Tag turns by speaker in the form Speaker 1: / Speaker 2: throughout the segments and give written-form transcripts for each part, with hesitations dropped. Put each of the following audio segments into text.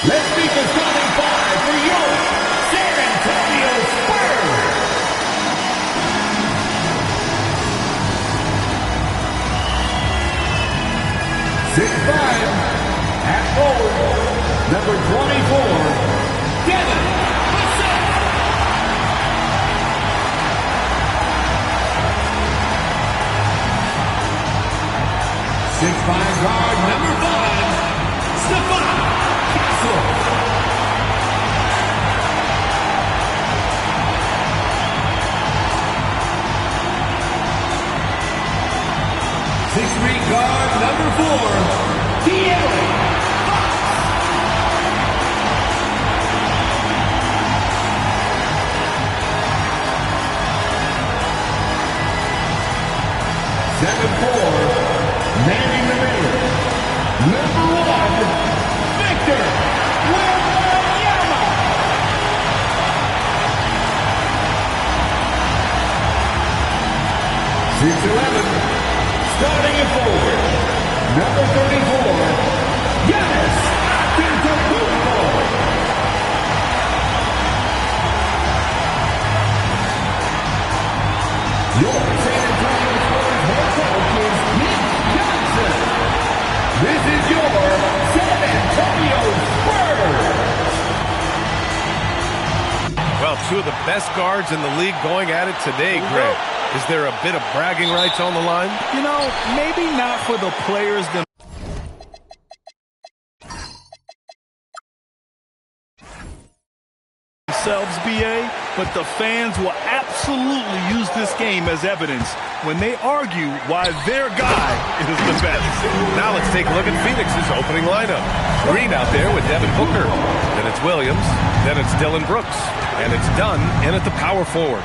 Speaker 1: Let's meet the starting five for your San Antonio Spurs. 6'5", at forward, number 24, Devin Vassell. 6'5" guard, number 5, Stephon Castle. 6'3" guard, number 4, De'Aaron Fox. 7'4", manning the middle, number 1, Victor Wembanyama. 6'11", starting at forward, number 34, Giannis Antetokounmpo. Your San Antonio Spurs head coach is Nick Johnson. This is your San Antonio Spurs.
Speaker 2: Well, two of the best guards in the league going at it today, Greg. Is there a bit of bragging rights on the line?
Speaker 3: You know, maybe not for the players themselves, BA, but the fans will absolutely use this game as evidence when they argue why their guy is the best.
Speaker 2: Now let's take a look at Phoenix's opening lineup. Green out there with Devin Booker. Then it's Williams. Then it's Dillon Brooks. And it's Dunn in at the power forward.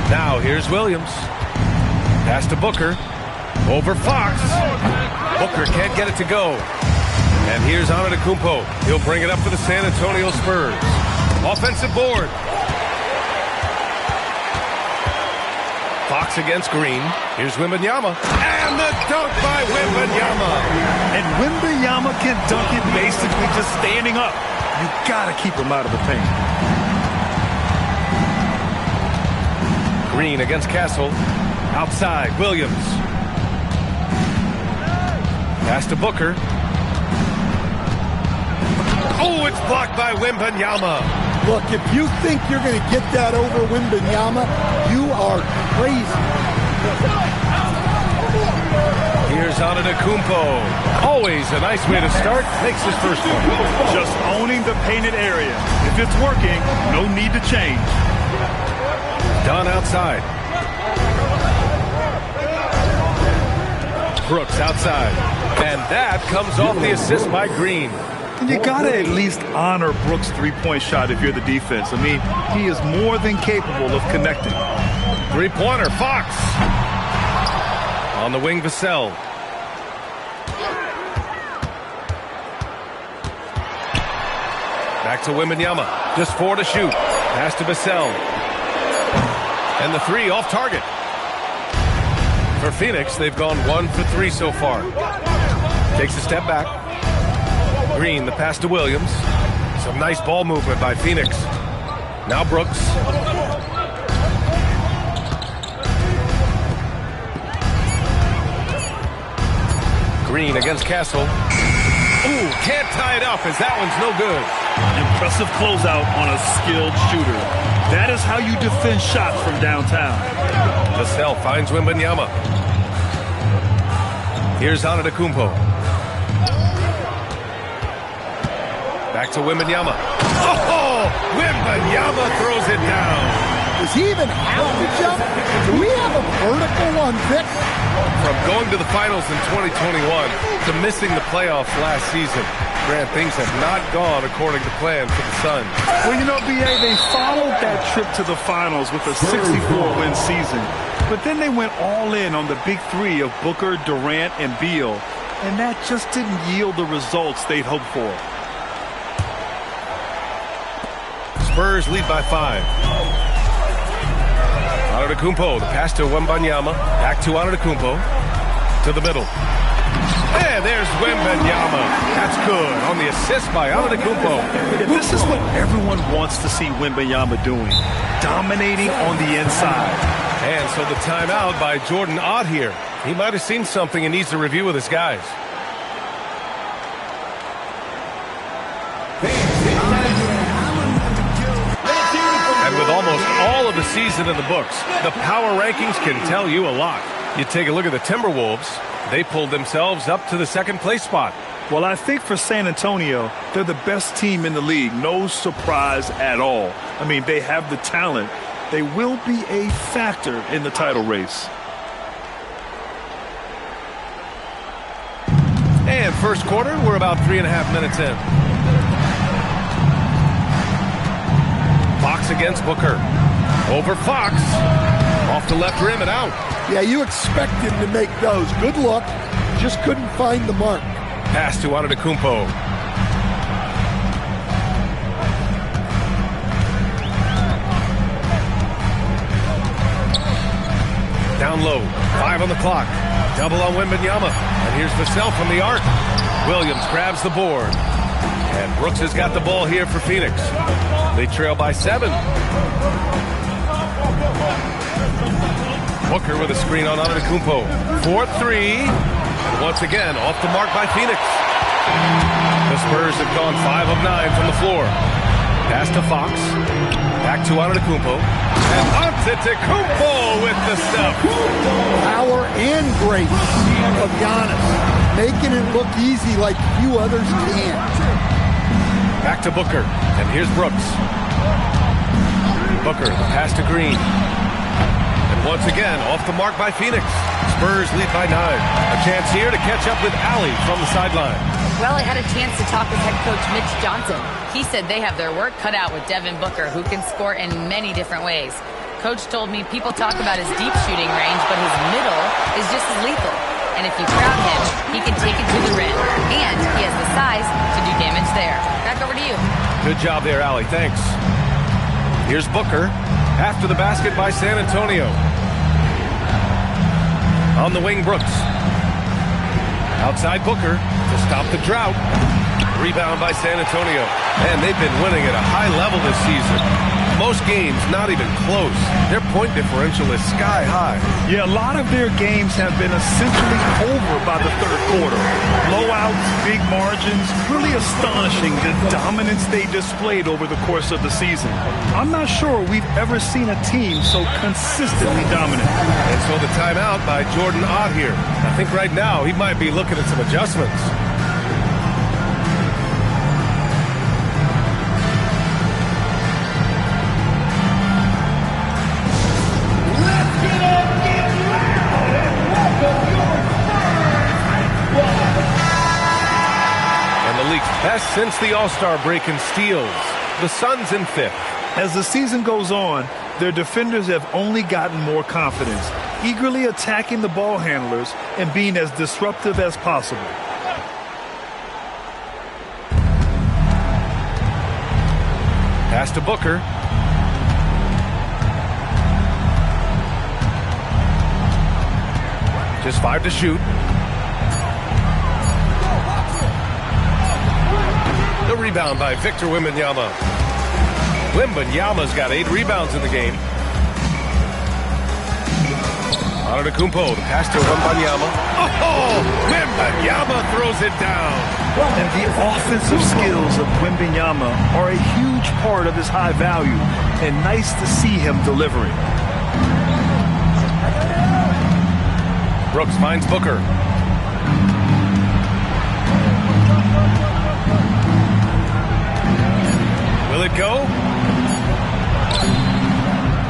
Speaker 2: Now here's Williams. Pass to Booker. Over Fox. Booker can't get it to go. And here's Antetokounmpo. He'll bring it up for the San Antonio Spurs. Offensive board. Fox against Green. Here's Wembanyama. And the dunk by Wembanyama.
Speaker 3: And Wembanyama can dunk it basically just standing up. You gotta keep him out of the paint.
Speaker 2: Green against Castle. Outside, Williams. Pass to Booker. Oh, it's blocked by Wembanyama.
Speaker 4: Look, if you think you're going to get that over Wembanyama, you are crazy.
Speaker 2: Here's Antetokounmpo. Always a nice way to start. Makes his first one.
Speaker 3: Just owning the painted area. If it's working, no need to change.
Speaker 2: Dunn outside. Brooks outside. And that comes off the assist by Green.
Speaker 3: And you gotta at least honor Brooks' three-point shot if you're the defense. I mean, he is more than capable of connecting.
Speaker 2: Three-pointer, Fox. On the wing, Vassell. Back to Wembanyama. Just 4 to shoot. Pass to Vassell. And the 3 off target. For Phoenix, they've gone 1 for 3 so far. Takes a step back. Green, the pass to Williams. Some nice ball movement by Phoenix. Now Brooks. Green against Castle. Ooh, can't tie it up as that one's no good.
Speaker 3: Impressive closeout on a skilled shooter. That is how you defend shots from downtown.
Speaker 2: Vassell finds Wembanyama. Here's Antetokounmpo. Back to Wembanyama. Oh! Wembanyama throws it down.
Speaker 4: Does he even have to jump? Do we have a vertical one, Vic?
Speaker 2: From going to the finals in 2021 to missing the playoffs last season, Grant, things have not gone according to plan for the Suns.
Speaker 3: Well, you know, BA, they followed that trip to the finals with a 64-win season. But then they went all in on the big three of Booker, Durant, and Beal. And that just didn't yield the results they'd hoped for.
Speaker 2: Spurs lead by 5. Antetokounmpo, the pass to Wembanyama. Back to Antetokounmpo. To the middle. And there's Wembanyama. That's good on the assist by Antetokounmpo.
Speaker 3: Yeah, this is what everyone wants to see Wembanyama doing, dominating on the inside.
Speaker 2: And so the timeout by Jordan Ott here. He might have seen something and needs to review with his guys. And with almost all of the season in the books, the power rankings can tell you a lot. You take a look at the Timberwolves. They pulled themselves up to the second place spot.
Speaker 3: Well, I think for San Antonio, they're the best team in the league. No surprise at all. I mean, they have the talent. They will be a factor in the title race.
Speaker 2: And first quarter, we're about 3.5 minutes in. Fox against Booker. Over Fox. Off the left rim and out.
Speaker 4: Yeah, you expect him to make those. Good luck. Just couldn't find the mark.
Speaker 2: Pass to Antetokounmpo. Down low. 5 on the clock. Double on Wembanyama. And here's Vassell from the arc. Williams grabs the board. And Brooks has got the ball here for Phoenix. They trail by 7. Booker with a screen on Antetokounmpo. 4-3. Once again, off the mark by Phoenix. The Spurs have gone 5 of 9 from the floor. Pass to Fox. Back to Antetokounmpo. And Antetokounmpo with the stuff.
Speaker 4: Power and grace of Giannis. Making it look easy like few others can.
Speaker 2: Back to Booker. And here's Brooks. Booker, the pass to Green. And once again, off the mark by Phoenix. Spurs lead by 9. A chance here to catch up with Allie from the sideline.
Speaker 5: Well, I had a chance to talk with head coach Mitch Johnson. He said they have their work cut out with Devin Booker, who can score in many different ways. Coach told me people talk about his deep shooting range, but his middle is just as lethal. And if you crowd him, he can take it to the rim. And he has the size to do damage there. Back over to you.
Speaker 2: Good job there, Allie. Thanks. Here's Booker. After the basket by San Antonio. On the wing, Brooks. Outside Booker to stop the drought. Rebound by San Antonio. And they've been winning at a high level this season. Most games not even close. Their point differential is sky high.
Speaker 3: Yeah, a lot of their games have been essentially over by the third quarter. Blowouts, big margins, really astonishing the dominance they displayed over the course of the season. I'm not sure we've ever seen a team so consistently dominant.
Speaker 2: And so the timeout by Jordan Ott here. I think right now he might be looking at some adjustments. Best since the All-Star break in steals. The Suns in 5th.
Speaker 3: As the season goes on, their defenders have only gotten more confidence, eagerly attacking the ball handlers and being as disruptive as possible.
Speaker 2: Pass to Booker. Just 5 to shoot. The rebound by Victor Wembanyama. Wembanyama's got 8 rebounds in the game. Antetokounmpo, the pass to Wembanyama. Oh, Wembanyama throws it down.
Speaker 3: And the offensive skills of Wembanyama are a huge part of his high value, and nice to see him delivering.
Speaker 2: Brooks finds Booker. Will it go?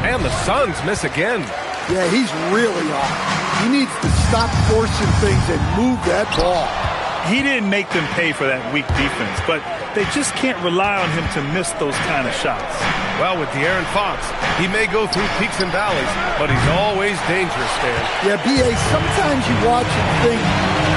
Speaker 2: And the Suns miss again.
Speaker 4: Yeah, he's really off. He needs to stop forcing things and move that ball.
Speaker 3: He didn't make them pay for that weak defense, but they just can't rely on him to miss those kind of shots.
Speaker 2: Well, with De'Aaron Fox, he may go through peaks and valleys, but he's always dangerous, Stan.
Speaker 4: Yeah, B.A., sometimes you watch and think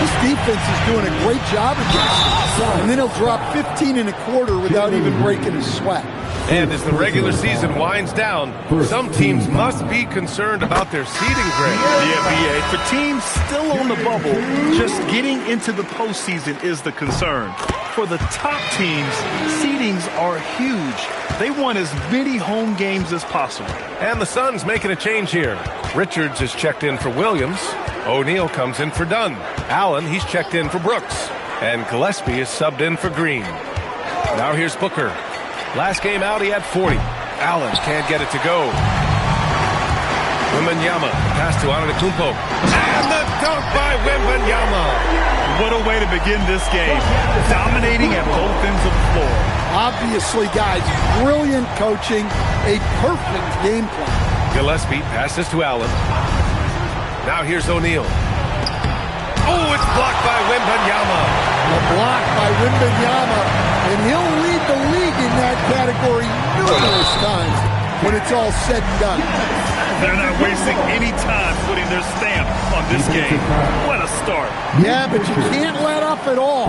Speaker 4: this defense is doing a great job against him, and then he'll drop 15 in a quarter without even breaking a sweat.
Speaker 2: And as the regular season winds down, some teams must be concerned about their seeding grade.
Speaker 3: Yeah, BA. For teams still on the bubble, just getting into the postseason is the concern. For the top teams, seedings are huge. They want as many home games as possible.
Speaker 2: And the Suns making a change here. Richards is checked in for Williams. O'Neal comes in for Dunn. Allen, he's checked in for Brooks. And Gillespie is subbed in for Green. Now here's Booker. Last game out, he had 40. Allen can't get it to go. Wembanyama, pass to Antetokounmpo. And the dunk by Wembanyama.
Speaker 3: What a way to begin this game. Dominating at both ends of the floor.
Speaker 4: Obviously, guys, brilliant coaching, a perfect game plan.
Speaker 2: Gillespie passes to Allen. Now here's O'Neal. Oh, it's blocked by Wembanyama.
Speaker 4: A block by Wembanyama, and he'll lead the league in that category numerous times when it's all said and done.
Speaker 3: They're not wasting any time putting their stamp on this game. What a start.
Speaker 4: Yeah, but you can't let up at all.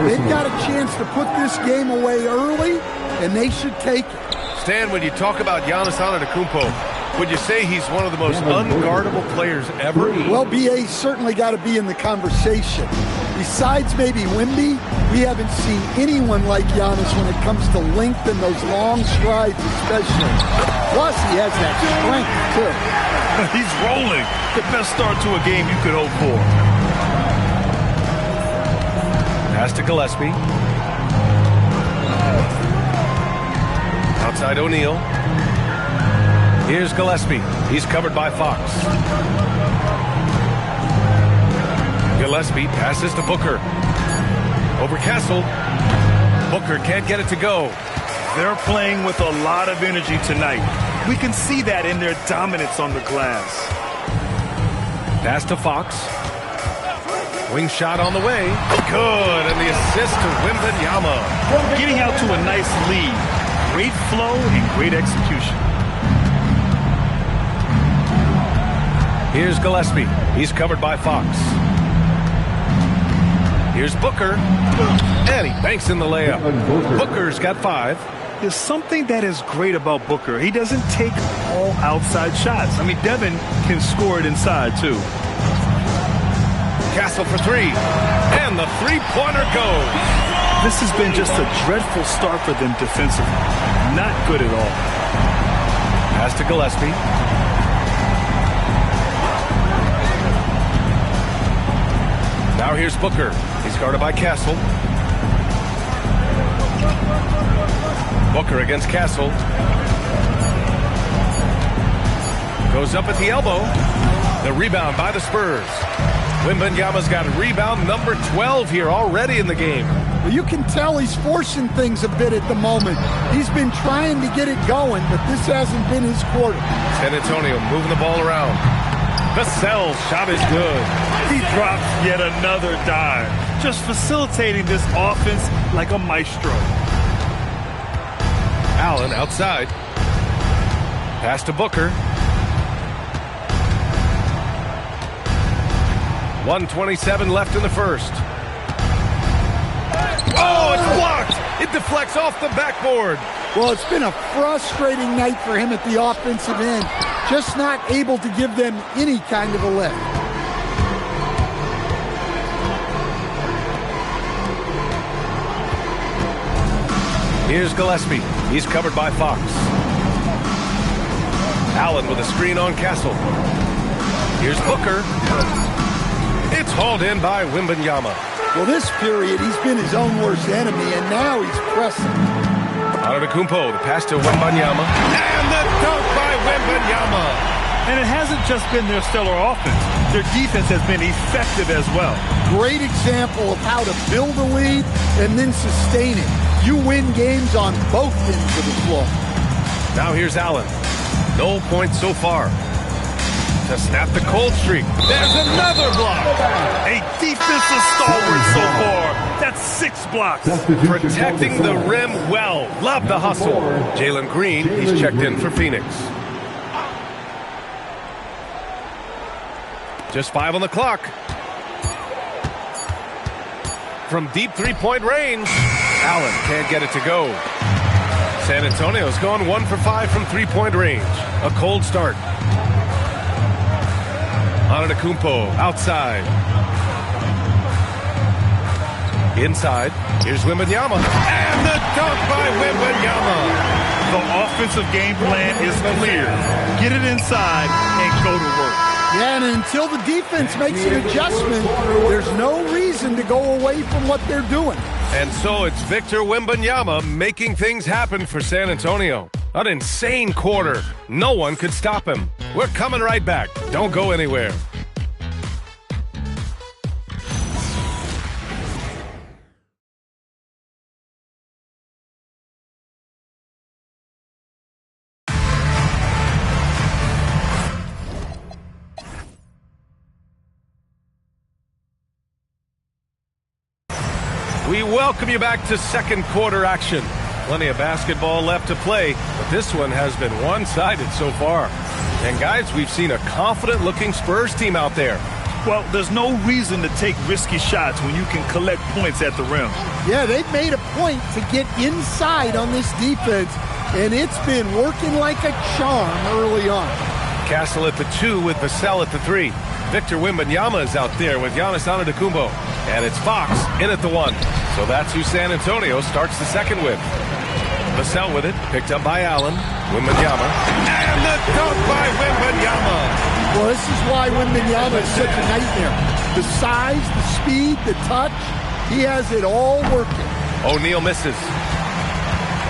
Speaker 4: They've got a chance to put this game away early, and they should take it.
Speaker 2: Stan, when you talk about Giannis Antetokounmpo, would you say he's one of the most unguardable players ever?
Speaker 4: Well, BA certainly got to be in the conversation. Besides maybe Wemby, we haven't seen anyone like Giannis when it comes to length and those long strides especially. Plus, he has that strength, too.
Speaker 3: He's rolling. The best start to a game you could hope for.
Speaker 2: Pass to Gillespie. Outside O'Neal. Here's Gillespie. He's covered by Fox. Gillespie passes to Booker. Over Castle. Booker can't get it to go.
Speaker 3: They're playing with a lot of energy tonight. We can see that in their dominance on the glass.
Speaker 2: Pass to Fox. Wing shot on the way. Good. And the assist to Wembanyama.
Speaker 3: Getting out to a nice lead. Great flow and great execution.
Speaker 2: Here's Gillespie. He's covered by Fox. Here's Booker. And he banks in the layup. Booker's got 5.
Speaker 3: There's something that is great about Booker. He doesn't take all outside shots. I mean, Devin can score it inside, too.
Speaker 2: Castle for 3. And the three-pointer goes.
Speaker 3: This has been just a dreadful start for them defensively. Not good at all.
Speaker 2: Pass to Gillespie. Now here's Booker. He's guarded by Castle. Booker against Castle. Goes up at the elbow. The rebound by the Spurs. Wembanyama's got rebound number 12 here already in the game.
Speaker 4: Well, you can tell he's forcing things a bit at the moment. He's been trying to get it going, but this hasn't been his quarter.
Speaker 2: San Antonio moving the ball around. Vassell's shot is good.
Speaker 3: He drops yet another dime. Just facilitating this offense like a maestro.
Speaker 2: Allen outside. Pass to Booker. 1:27 left in the first. Oh, it's blocked. It deflects off the backboard.
Speaker 4: Well, it's been a frustrating night for him at the offensive end. Just not able to give them any kind of a lift.
Speaker 2: Here's Gillespie. He's covered by Fox. Allen with a screen on Castle. Here's Booker. It's hauled in by Wembanyama.
Speaker 4: Well, this period, he's been his own worst enemy, and now he's pressing.
Speaker 2: Antetokounmpo, the pass to Wembanyama. And the dunk by Wembanyama.
Speaker 3: And it hasn't just been their stellar offense. Their defense has been effective as well.
Speaker 4: Great example of how to build a lead and then sustain it. You win games on both ends of the floor.
Speaker 2: Now here's Allen. No points so far. To snap the cold streak. There's another block.
Speaker 3: A defensive stalwart so far. That's 6 blocks.
Speaker 2: Protecting the rim well. Love the hustle. Jalen Green, he's checked in for Phoenix. Just 5 on the clock. From deep three-point range, Allen can't get it to go. San Antonio's gone 1 for 5 from three-point range. A cold start. Antetokounmpo outside. Inside. Here's Wembanyama. And the dunk by Wembanyama.
Speaker 3: The offensive game plan is clear. Get it inside and go to work.
Speaker 4: Yeah, and until the defense makes an adjustment, there's no reason to go away from what they're doing.
Speaker 2: And so it's Victor Wembanyama making things happen for San Antonio. An insane quarter. No one could stop him. We're coming right back. Don't go anywhere. We welcome you back to second quarter action. Plenty of basketball left to play, but this one has been one-sided so far. And guys, we've seen a confident-looking Spurs team out there.
Speaker 3: Well, there's no reason to take risky shots when you can collect points at the rim.
Speaker 4: Yeah, they've made a point to get inside on this defense, and it's been working like a charm early on.
Speaker 2: Castle at the 2 with Vassell at the 3. Victor Wembanyama is out there with Giannis Antetokounmpo. And it's Fox in at the 1. So that's who San Antonio starts the second with. Vassell with it, picked up by Allen. Wembanyama. And the dunk by Wembanyama.
Speaker 4: Well, this is why Wembanyama is such a nightmare. The size, the speed, the touch, he has it all working.
Speaker 2: O'Neal misses.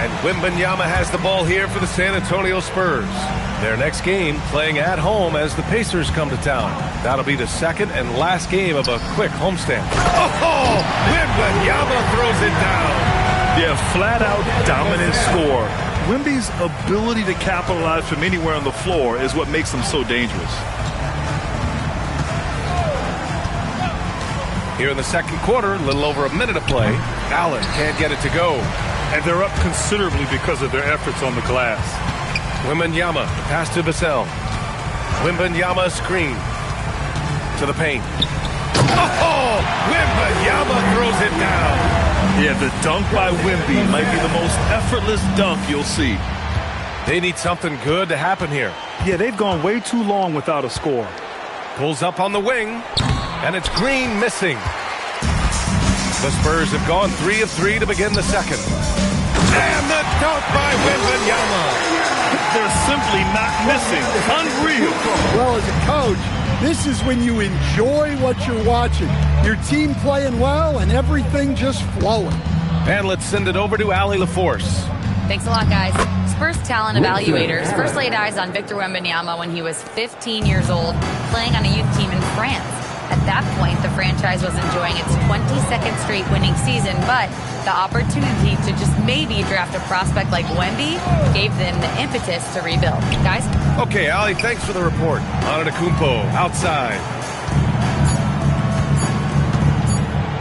Speaker 2: And Wembanyama has the ball here for the San Antonio Spurs. Their next game playing at home as the Pacers come to town. That'll be the second and last game of a quick homestand. Oh, Wembanyama throws it down.
Speaker 3: Yeah, flat-out dominant score. Wemby's ability to capitalize from anywhere on the floor is what makes him so dangerous.
Speaker 2: Here in the second quarter, a little over a minute to play. Allen can't get it to go.
Speaker 3: And they're up considerably because of their efforts on the glass.
Speaker 2: Wembanyama, the pass to Vassell. Wembanyama screen to the paint. Oh, Wembanyama throws it down.
Speaker 3: Yeah, the dunk by Wemby might be the most effortless dunk you'll see.
Speaker 2: They need something good to happen here.
Speaker 3: Yeah, they've gone way too long without a score.
Speaker 2: Pulls up on the wing, and it's Green missing. The Spurs have gone 3 of 3 to begin the second. And the dunk by Wembanyama.
Speaker 3: They're simply not missing. Unreal.
Speaker 4: Well, as a coach, this is when you enjoy what you're watching. Your team playing well and everything just flowing.
Speaker 2: And let's send it over to Allie LaForce.
Speaker 5: Thanks a lot, guys. Spurs talent evaluators first laid eyes on Victor Wembanyama when he was 15 years old, playing on a youth team in France. At that point, the franchise was enjoying its 22nd straight winning season, but the opportunity to just maybe draft a prospect like Wemby gave them the impetus to rebuild. Guys?
Speaker 2: Okay, Allie, thanks for the report. Antetokounmpo outside.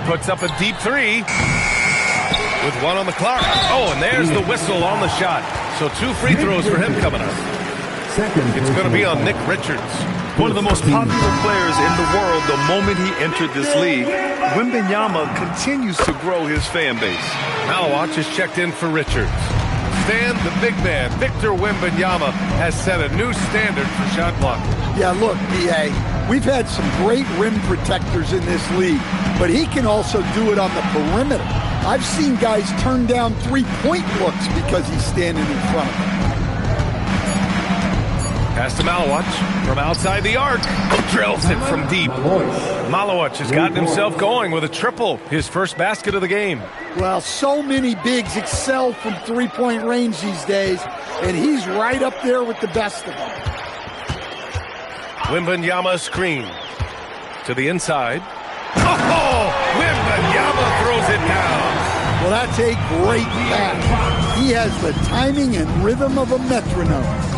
Speaker 2: Puts up a deep 3 with 1 on the clock. Oh, and there's the whistle on the shot. So 2 free throws for him coming up. It's going to be on Nick Richards.
Speaker 3: One of the most popular players in the world the moment he entered this league. Wembanyama continues to grow his fan base.
Speaker 2: Malawatch is checked in for Richards. Stan, the big man, Victor Wembanyama, has set a new standard for shot blocking.
Speaker 4: Yeah, look, B.A., we've had some great rim protectors in this league, but he can also do it on the perimeter. I've seen guys turn down three-point looks because he's standing in front of them.
Speaker 2: Pass to Malawatch from outside the arc. Drills it from deep. Malawatch has gotten himself going with a triple, his first basket of the game.
Speaker 4: Well, so many bigs excel from three-point range these days, and he's right up there with the best of them.
Speaker 2: Wembanyama screen to the inside. Oh, Wembanyama throws it down.
Speaker 4: Well, that's a great pass. He has the timing and rhythm of a metronome.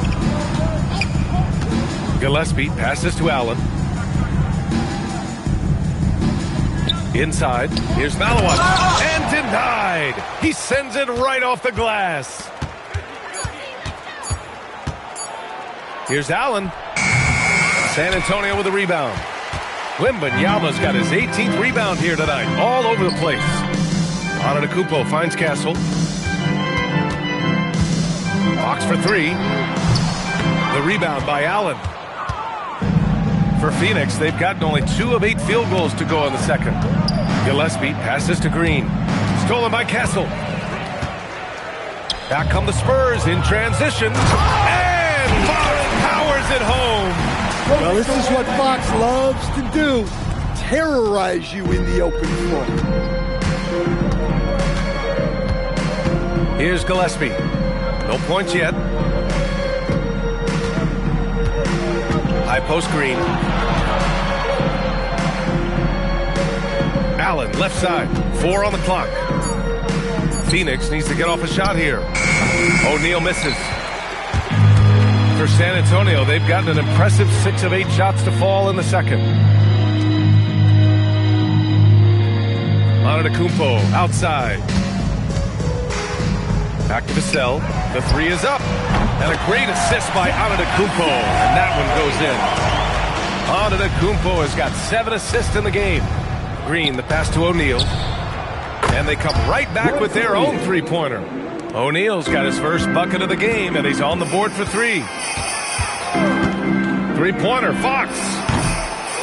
Speaker 2: Gillespie passes to Allen. Inside, here's Malawatch, and denied. He sends it right off the glass. Here's Allen. San Antonio with a rebound. Wembanyama's got his 18th rebound here tonight, all over the place. Antetokounmpo finds Castle. Fox for three. The rebound by Allen. For Phoenix, they've gotten only 2 of 8 field goals to go in the second. Gillespie passes to Green. Stolen by Castle. Back come the Spurs in transition. And Fox powers it home.
Speaker 4: Well, this is what Fox loves to do. Terrorize you in the open floor.
Speaker 2: Here's Gillespie. No points yet. High post Green. Allen, left side. 4 on the clock. Phoenix needs to get off a shot here. O'Neal misses. For San Antonio, they've gotten an impressive 6 of 8 shots to fall in the second. Antetokounmpo outside. Back to Vassell. The 3 is up. And a great assist by Antetokounmpo. And that one goes in. Antetokounmpo has got 7 assists in the game. Green, the pass to O'Neal. And they come right back with their own three-pointer. O'Neal's got his first bucket of the game, and he's on the board for 3. Three-pointer, Fox.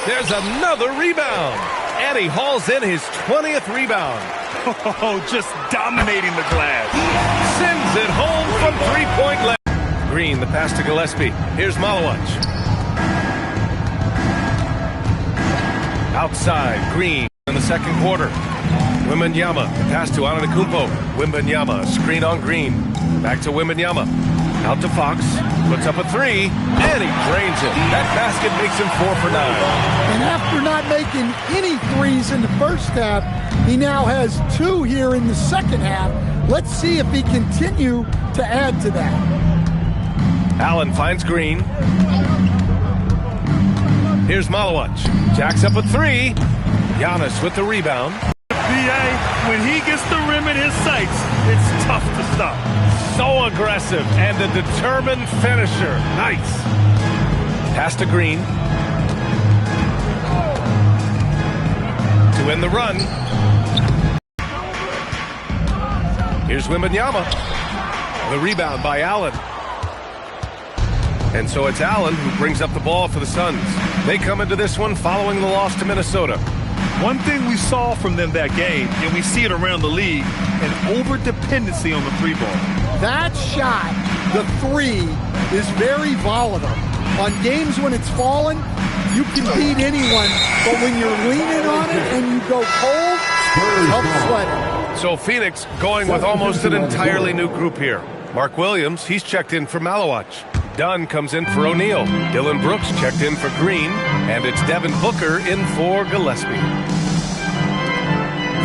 Speaker 2: There's another rebound. And he hauls in his 20th rebound.
Speaker 3: Oh, just dominating the glass.
Speaker 2: Sends it home from three-point land. Green, the pass to Gillespie. Here's Malawach. Outside, Green in the second quarter. Wembanyama, pass to Antetokounmpo. Wembanyama, screen on Green. Back to Wembanyama. Out to Fox. Puts up a 3, and he drains it. That basket makes him 4 for 9.
Speaker 4: And after not making any threes in the first half, he now has 2 here in the second half. Let's see if he continue to add to that.
Speaker 2: Allen finds Green. Here's Malawach. Jacks up a 3. Giannis with the rebound.
Speaker 3: B.A., when he gets the rim in his sights, it's tough to stop.
Speaker 2: So aggressive and a determined finisher. Nice. Pass to Green. To end the run. Here's Wembanyama. The rebound by Allen. And so it's Allen who brings up the ball for the Suns. They come into this one following the loss to Minnesota.
Speaker 3: One thing we saw from them that game, and we see it around the league, an over-dependency on the 3-ball.
Speaker 4: That shot, the 3, is very volatile. On games when it's falling, you can beat anyone, but when you're leaning on it and you go cold, help sweat it.
Speaker 2: So Phoenix going with almost an entirely new group here. Mark Williams, he's checked in for Malawach. Dunn comes in for O'Neal. Dillon Brooks checked in for Green. And it's Devin Booker in for Gillespie.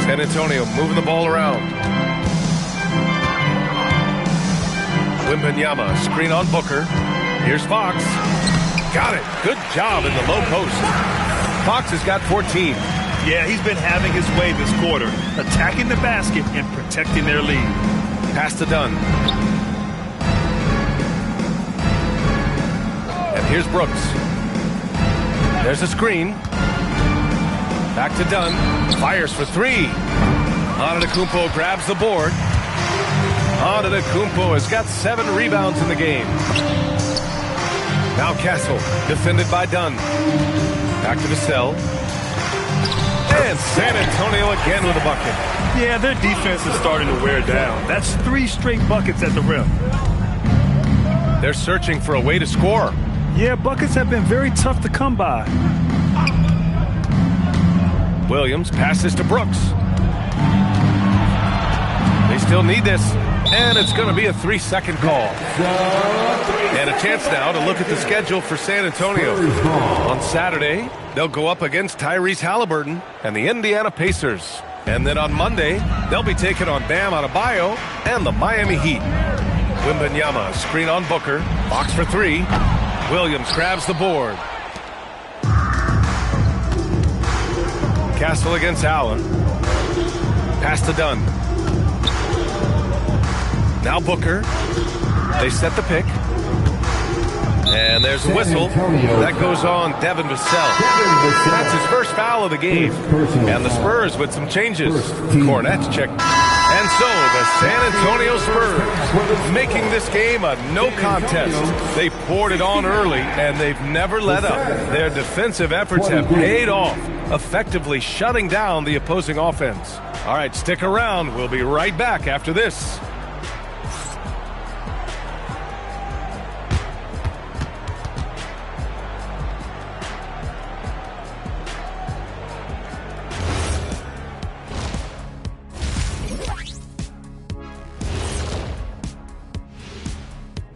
Speaker 2: San Antonio moving the ball around. Wembanyama, screen on Booker. Here's Fox. Got it. Good job in the low post. Fox has got 14.
Speaker 3: Yeah, he's been having his way this quarter, attacking the basket and protecting their lead.
Speaker 2: Pass to Dunn. And here's Brooks. There's a screen. Back to Dunn. Fires for 3. Antetokounmpo grabs the board. Antetokounmpo has got 7 rebounds in the game. Now Castle, defended by Dunn. Back to Vassell. And San Antonio again with a bucket.
Speaker 3: Yeah, their defense is starting to wear down. That's 3 straight buckets at the rim.
Speaker 2: They're searching for a way to score.
Speaker 3: Yeah, buckets have been very tough to come by.
Speaker 2: Williams passes to Brooks. They still need this. And it's going to be a 3-second call. And a chance now to look at the schedule for San Antonio. On Saturday, they'll go up against Tyrese Halliburton and the Indiana Pacers. And then on Monday, they'll be taking on Bam Adebayo and the Miami Heat. Wembanyama, screen on Booker. Fox for 3. Williams grabs the board. Castle against Allen. Pass to Dunn. Now Booker. They set the pick. And there's a whistle. That goes on Devin Vassell. That's his first foul of the game. And the Spurs with some changes. Cornette's checked. And And so the San Antonio Spurs, making this game a no contest. They poured it on early, and they've never let up. Their defensive efforts have paid off, effectively shutting down the opposing offense. All right, stick around. We'll be right back after this.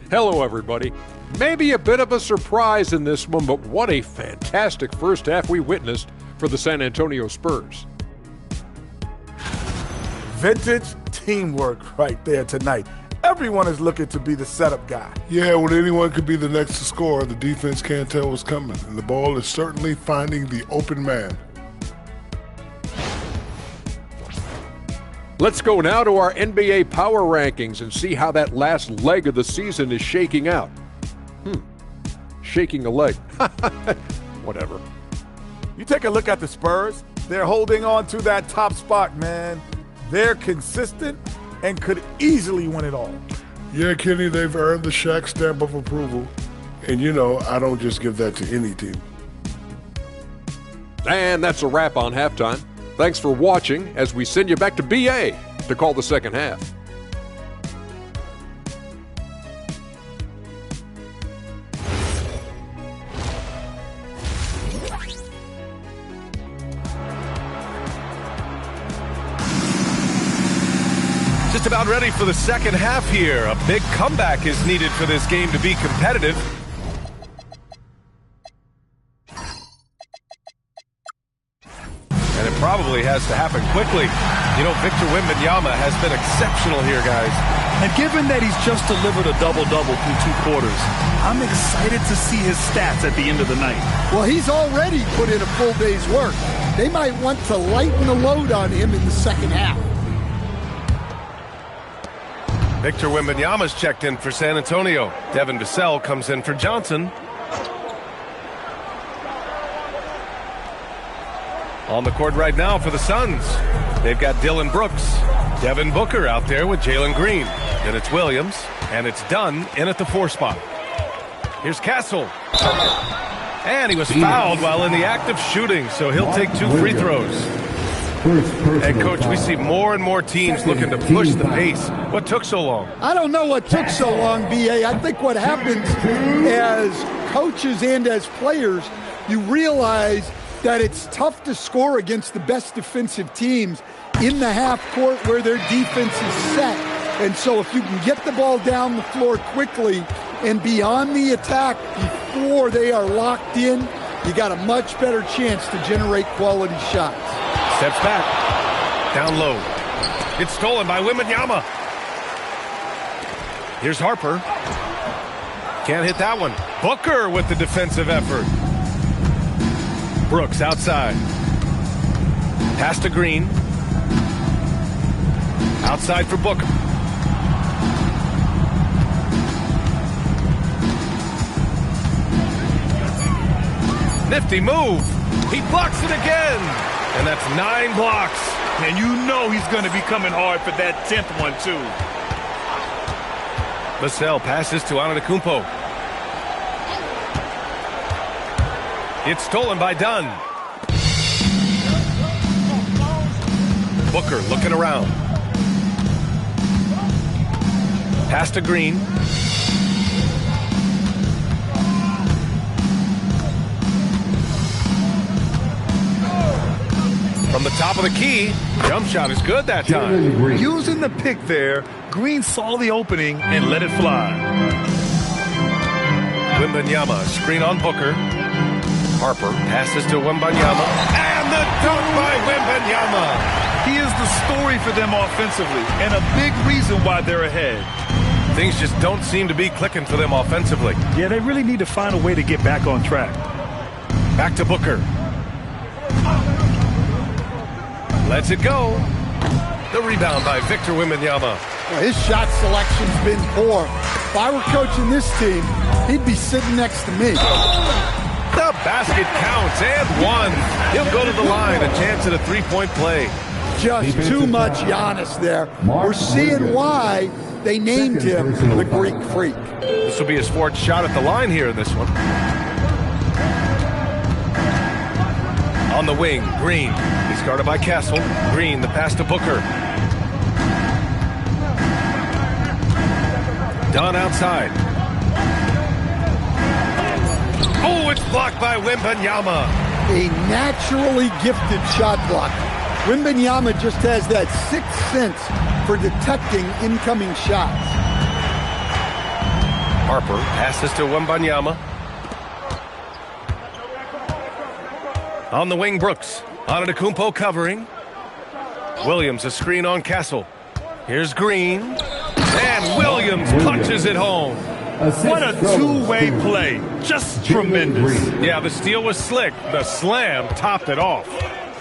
Speaker 6: Hello, everybody. Maybe a bit of a surprise in this one, but what a fantastic first half we witnessed for the San Antonio Spurs.
Speaker 7: Vintage teamwork right there tonight. Everyone is looking to be the setup guy.
Speaker 8: Yeah, when anyone could be the next to score, the defense can't tell what's coming, and the ball is certainly finding the open man.
Speaker 6: Let's go now to our NBA power rankings and see how that last leg of the season is shaking out. Shaking a leg. Whatever.
Speaker 7: You take a look at the Spurs, they're holding on to that top spot, man. They're consistent and could easily win it all.
Speaker 8: Yeah, Kenny, they've earned the Shaq stamp of approval. And you know, I don't just give that to any team.
Speaker 6: And that's a wrap on halftime. Thanks for watching as we send you back to BA to call the second half.
Speaker 2: Just about ready for the second half here. A big comeback is needed for this game to be competitive. And it probably has to happen quickly. You know, Victor Wembanyama has been exceptional here, guys.
Speaker 3: And given that he's just delivered a double-double through 2 quarters, I'm excited to see his stats at the end of the night.
Speaker 4: Well, he's already put in a full day's work. They might want to lighten the load on him in the second half.
Speaker 2: Victor Wembanyama's checked in for San Antonio. Devin Vassell comes in for Johnson. On the court right now for the Suns, they've got Dillon Brooks, Devin Booker out there with Jalen Green. Then it's Williams, and it's Dunn in at the 4 spot. Here's Castle. And he was fouled while in the act of shooting, so he'll take 2 free throws. And, Coach, we see more and more teams looking to push the pace. What took so long?
Speaker 4: I don't know what took so long, B.A. I think what happens as coaches and as players, you realize that it's tough to score against the best defensive teams in the half court where their defense is set. And so if you can get the ball down the floor quickly and be on the attack before they are locked in, you got a much better chance to generate quality shots.
Speaker 2: Steps back. Down low. It's stolen by Wembanyama. Here's Harper. Can't hit that one. Booker with the defensive effort. Brooks outside. Pass to Green. Outside for Booker. Nifty move. He blocks it again. And that's 9 blocks.
Speaker 3: And you know he's going to be coming hard for that 10th one, too.
Speaker 2: Vassell passes to Antetokounmpo. It's stolen by Dunn. Booker looking around. Pass to Green. From the top of the key, jump shot is good that time.
Speaker 3: Using the pick there, Green saw the opening and let it fly.
Speaker 2: Wembanyama, screen on Booker. Harper passes to Wembanyama. And the dunk by Wembanyama.
Speaker 3: He is the story for them offensively and a big reason why they're ahead.
Speaker 2: Things just don't seem to be clicking for them offensively.
Speaker 3: Yeah, they really need to find a way to get back on track.
Speaker 2: Back to Booker. Lets it go. The rebound by Victor Wembanyama.
Speaker 4: Well, his shot selection's been poor. If I were coaching this team, he'd be sitting next to me.
Speaker 2: The basket counts and 1. He'll go to the line, a chance at a 3-point play.
Speaker 4: just too much Giannis there. We're seeing why they named him the Greek Freak.
Speaker 2: This will be his fourth shot at the line here in this one. On the wing, Green. He's guarded by Castle. Green, the pass to Booker. Dunn outside. Oh, it's blocked by Wembanyama.
Speaker 4: A naturally gifted shot blocker. Wembanyama just has that sixth sense for detecting incoming shots.
Speaker 2: Harper passes to Wembanyama. On the wing, Brooks. Antetokounmpo covering. Williams, a screen on Castle. Here's Green. And Williams punches it home.
Speaker 3: What a two-way play. Just tremendous.
Speaker 2: Yeah, the steal was slick. The slam topped it off.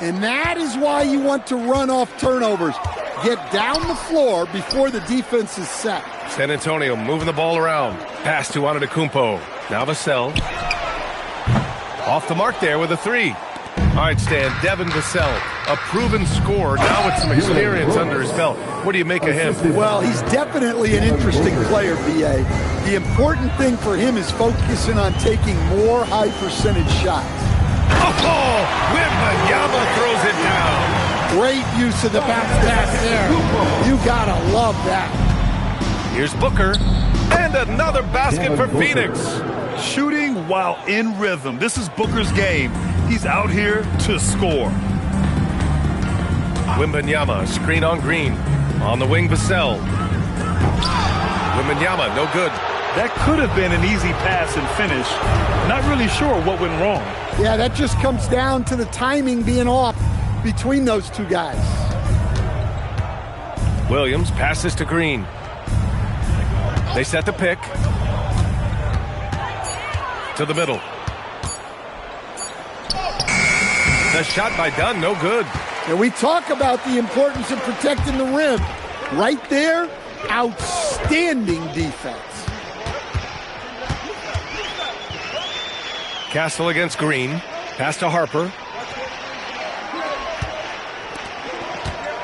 Speaker 4: And that is why you want to run off turnovers. Get down the floor before the defense is set.
Speaker 2: San Antonio moving the ball around. Pass to Antetokounmpo. Now Vassell. Off the mark there with a three. All right, Stan, Devin Vassell, a proven scorer, now with some experience under his belt. What do you make of him?
Speaker 4: Well, he's definitely an interesting player, B.A. The important thing for him is focusing on taking more high-percentage shots.
Speaker 2: Oh, Wembanyama throws it down.
Speaker 4: Great use of the bounce there. You gotta love that.
Speaker 2: Here's Booker, and another basket for Phoenix.
Speaker 3: Shooting while in rhythm. This is Booker's game. He's out here to score.
Speaker 2: Wembanyama, screen on Green. On the wing, Vassell. Wembanyama, no good.
Speaker 3: That could have been an easy pass and finish. Not really sure what went wrong.
Speaker 4: Yeah, that just comes down to the timing being off between those two guys.
Speaker 2: Williams passes to Green. They set the pick. To the middle. The shot by Dunn, no good.
Speaker 4: And we talk about the importance of protecting the rim. Right there, outstanding defense.
Speaker 2: Castle against Green. Pass to Harper.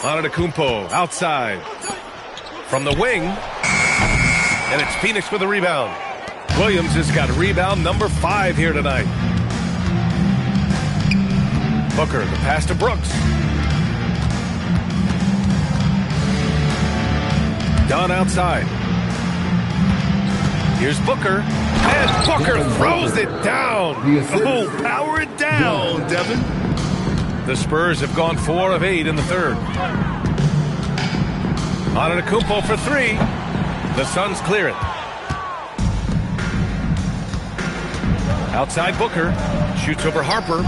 Speaker 2: Antetokounmpo outside. From the wing. And it's Phoenix with a rebound. Williams has got rebound number 5 here tonight. Booker, the pass to Brooks. Dunn outside. Here's Booker. And Booker throws it down.
Speaker 3: Oh, power it down, Devin.
Speaker 2: The Spurs have gone 4 of 8 in the third. Antetokounmpo for 3. The Suns clear it. Outside Booker. Shoots over Harper.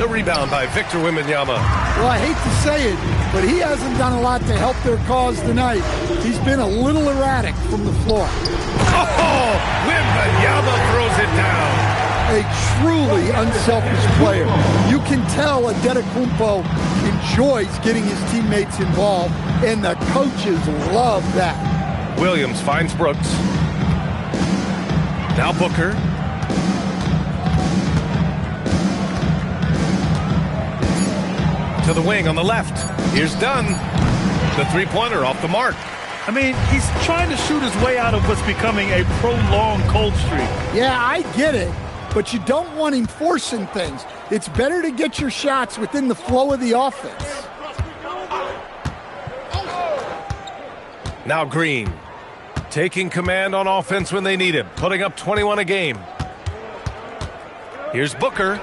Speaker 2: The rebound by Victor Wembanyama.
Speaker 4: Well, I hate to say it, but he hasn't done a lot to help their cause tonight. He's been a little erratic from the floor.
Speaker 2: Oh, Wembanyama throws it down.
Speaker 4: A truly unselfish player. You can tell Antetokounmpo enjoys getting his teammates involved, and the coaches love that.
Speaker 2: Williams finds Brooks. Now Booker. To the wing on the left. Here's Dunn. The three-pointer off the mark.
Speaker 3: I mean, he's trying to shoot his way out of what's becoming a prolonged cold streak.
Speaker 4: Yeah, I get it, but you don't want him forcing things. It's better to get your shots within the flow of the offense.
Speaker 2: Now Green. Taking command on offense when they need him. Putting up 21 a game. Here's Booker.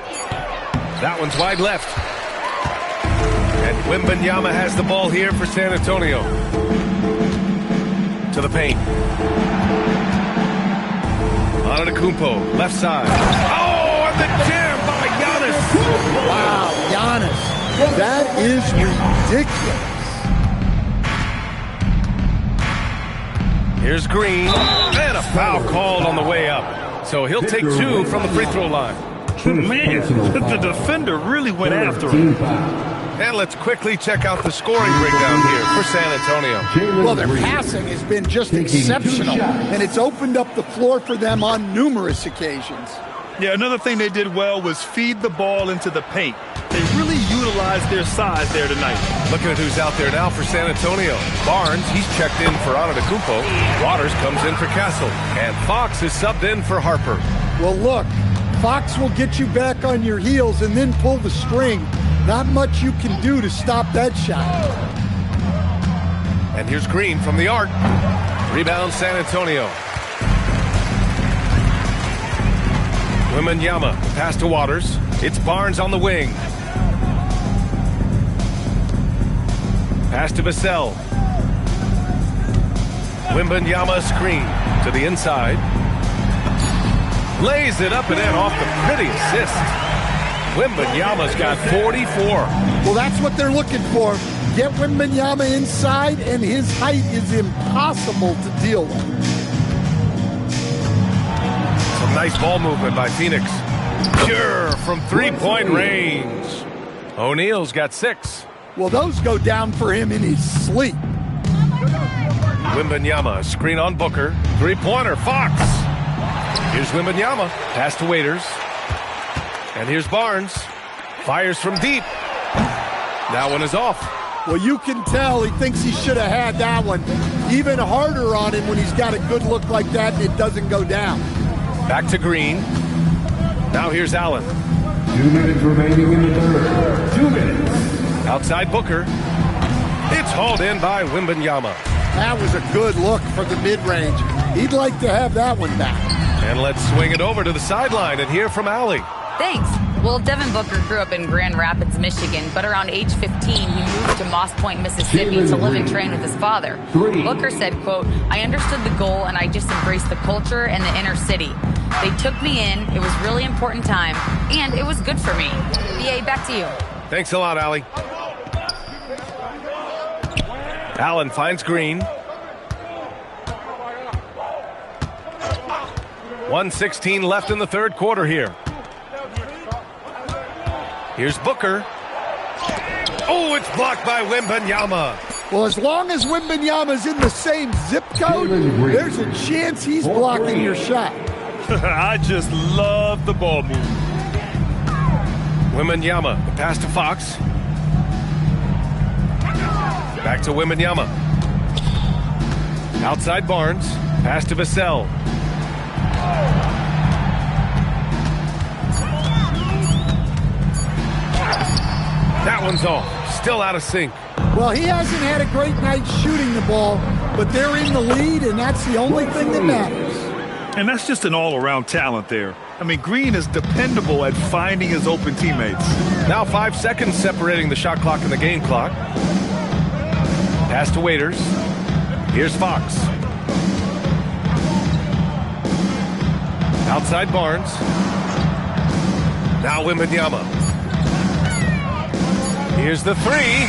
Speaker 2: That one's wide left. And Wembanyama has the ball here for San Antonio. To the paint. Antetokounmpo, left side. Oh, and the jam by Giannis.
Speaker 4: Wow, Giannis. That is ridiculous.
Speaker 2: Here's Green. And a foul called on the way up. So he'll take 2 from the free throw line.
Speaker 3: Man, the defender really went after him.
Speaker 2: And let's quickly check out the scoring breakdown here for San Antonio.
Speaker 4: Well, their passing has been just exceptional, and it's opened up the floor for them on numerous occasions.
Speaker 3: Yeah, another thing they did well was feed the ball into the paint. They really utilized utilize their size there tonight.
Speaker 2: Looking at who's out there now for San Antonio. Barnes, he's checked in for Antetokounmpo. Waters comes in for Castle. And Fox is subbed in for Harper.
Speaker 4: Well, look, Fox will get you back on your heels and then pull the string. Not much you can do to stop that shot.
Speaker 2: And here's Green from the arc. Rebound San Antonio. Wembanyama, pass to Waters. It's Barnes on the wing. Pass to Vassell. Wembanyama screen to the inside. Lays it up and in off the pretty assist. Wembanyama's got 44.
Speaker 4: Well, that's what they're looking for. Get Wembanyama inside, and his height is impossible to deal with.
Speaker 2: Some nice ball movement by Phoenix. Pure from three-point range. O'Neal's got 6.
Speaker 4: Well, those go down for him in his sleep.
Speaker 2: Wembanyama, screen on Booker. Three-pointer, Fox. Here's Wembanyama, pass to Waiters. And here's Barnes. Fires from deep. That one is off.
Speaker 4: Well, you can tell he thinks he should have had that one. Even harder on him when he's got a good look like that and it doesn't go down.
Speaker 2: Back to Green. Now here's Allen.
Speaker 1: 2 minutes remaining in the third. 2 minutes.
Speaker 2: Outside Booker. It's hauled in by Wembanyama.
Speaker 4: That was a good look for the mid-range. He'd like to have that one back.
Speaker 2: And let's swing it over to the sideline and hear from Allie.
Speaker 5: Thanks. Well, Devin Booker grew up in Grand Rapids, Michigan, but around age 15, he moved to Moss Point, Mississippi to live and train with his father. Booker said, quote, "I understood the goal and I just embraced the culture and the inner city. They took me in, it was really important time, and it was good for me." BA, back to you.
Speaker 2: Thanks a lot, Allie. Allen finds Green. 1:16 left in the third quarter here. Here's Booker. Oh, it's blocked by Wembanyama.
Speaker 4: Well, as long as Wembanyama's in the same zip code, there's a chance he's blocking your shot.
Speaker 3: I just love the ball move.
Speaker 2: Wembanyama, pass to Fox. Back to Wembanyama. Outside Barnes, pass to Vassell. That one's off. Still out of sync.
Speaker 4: Well, he hasn't had a great night shooting the ball, but they're in the lead, and that's the only thing that matters.
Speaker 3: And that's just an all-around talent there. I mean, Green is dependable at finding his open teammates.
Speaker 2: Now 5 seconds separating the shot clock and the game clock. Pass to Waiters. Here's Fox. Outside Barnes. Now Wembanyama. Here's the three.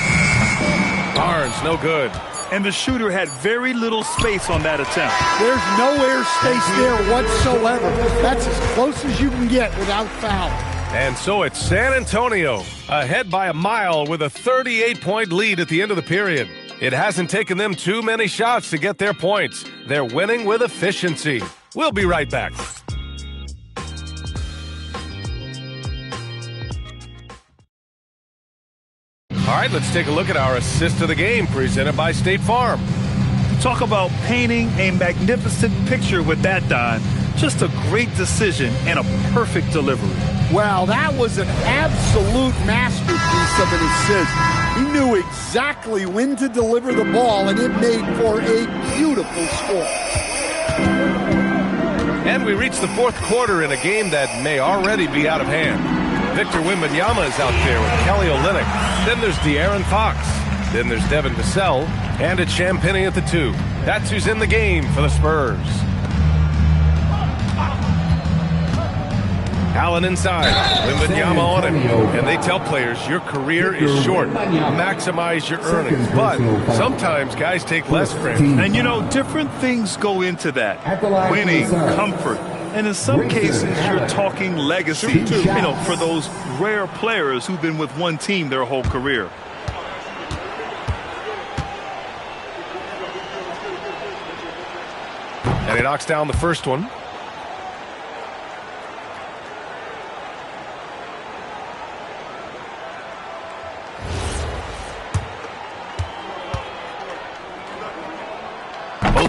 Speaker 2: Barnes, no good.
Speaker 3: And the shooter had very little space on that attempt.
Speaker 4: There's no air space there whatsoever. That's as close as you can get without foul.
Speaker 2: And so it's San Antonio ahead by a mile with a 38-point lead at the end of the period. It hasn't taken them too many shots to get their points. They're winning with efficiency. We'll be right back. All right, let's take a look at our assist of the game presented by State Farm.
Speaker 3: Talk about painting a magnificent picture with that, Don. Just a great decision and a perfect delivery.
Speaker 4: Wow, that was an absolute masterpiece of an assist. He knew exactly when to deliver the ball, and it made for a beautiful score.
Speaker 2: And we reach the fourth quarter in a game that may already be out of hand. Victor Wembanyama is out there with Kelly Olynyk. Then there's De'Aaron Fox. Then there's Devin Vassell. And it's Champagnie at the 2. That's who's in the game for the Spurs. Allen inside. Wembanyama on him. And they tell players, your career is short. Maximize your earnings. But sometimes guys take less for it.
Speaker 3: And, you know, different things go into that. Winning, comfort. And in some cases, you're talking legacy, you know, for those rare players who've been with one team their whole career.
Speaker 2: And he knocks down the first one.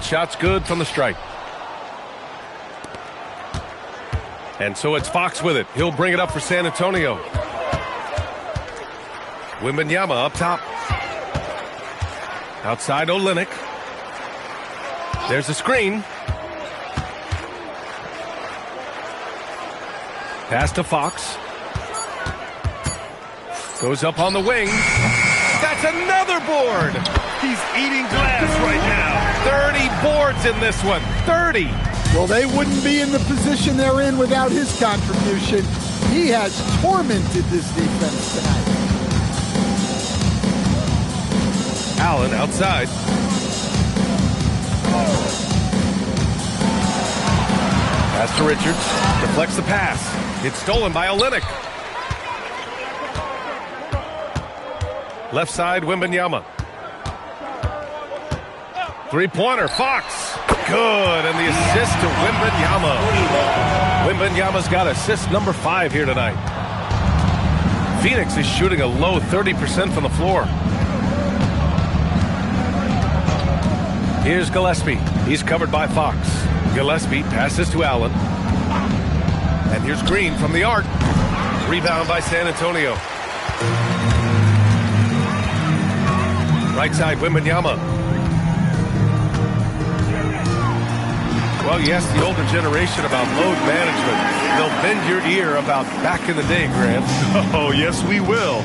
Speaker 2: Both shots good from the stripe. And so it's Fox with it. He'll bring it up for San Antonio. Wembanyama up top. Outside Olynyk. There's a screen. Pass to Fox. Goes up on the wing. That's another board.
Speaker 3: He's eating glass right now.
Speaker 2: 30 boards in this one. 30.
Speaker 4: Well, they wouldn't be in the position they're in without his contribution. He has tormented this defense tonight.
Speaker 2: Allen outside. Pass to Richards. Deflects the pass. It's stolen by Olynyk. Left side, Wembanyama. Three-pointer, Fox. Good, and the assist to Wembanyama. Wembanyama's got assist number 5 here tonight. Phoenix is shooting a low 30% from the floor. Here's Gillespie. He's covered by Fox. Gillespie passes to Allen. And here's Green from the arc. Rebound by San Antonio. Right side, Wembanyama. Well, you ask the older generation about load management. They'll bend your ear about back in the day, Grant.
Speaker 3: Oh, yes, we will.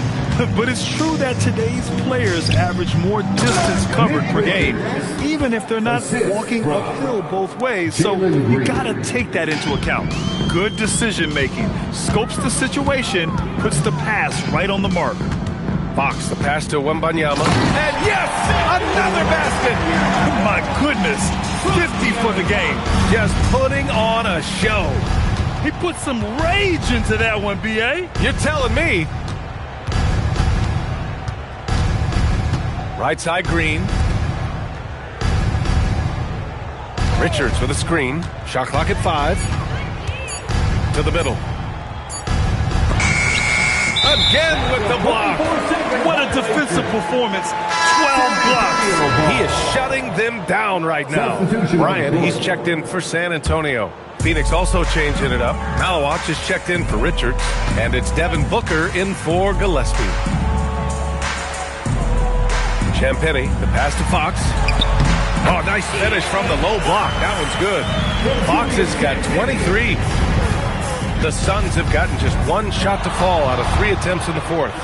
Speaker 3: But it's true that today's players average more distance covered per game, even if they're not walking uphill both ways. So you got to take that into account. Good decision making. Scopes the situation, puts the pass right on the mark.
Speaker 2: Fox, the pass to Wembanyama. And yes, another basket.
Speaker 3: My goodness, 50 for the game.
Speaker 2: Just putting on a show.
Speaker 3: He put some rage into that one, B.A.
Speaker 2: You're telling me. Right side, Green. Richards with a screen. Shot clock at 5. To the middle. Again with the block.
Speaker 3: What a defensive performance. 12 blocks.
Speaker 2: He is shutting them down right now. Bryant, he's checked in for San Antonio. Phoenix also changing it up. Malawach is checked in for Richards. And it's Devin Booker in for Gillespie. Champagnie, the pass to Fox. Oh, nice finish from the low block. That one's good. Fox has got 23. The Suns have gotten just 1 shot to fall out of 3 attempts in the 4th.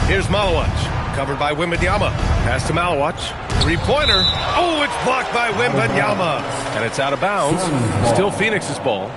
Speaker 2: Here's Malawach, covered by Wembanyama. Pass to Malawach. Three-pointer. Oh, it's blocked by Wembanyama. And it's out of bounds. Still Phoenix's ball.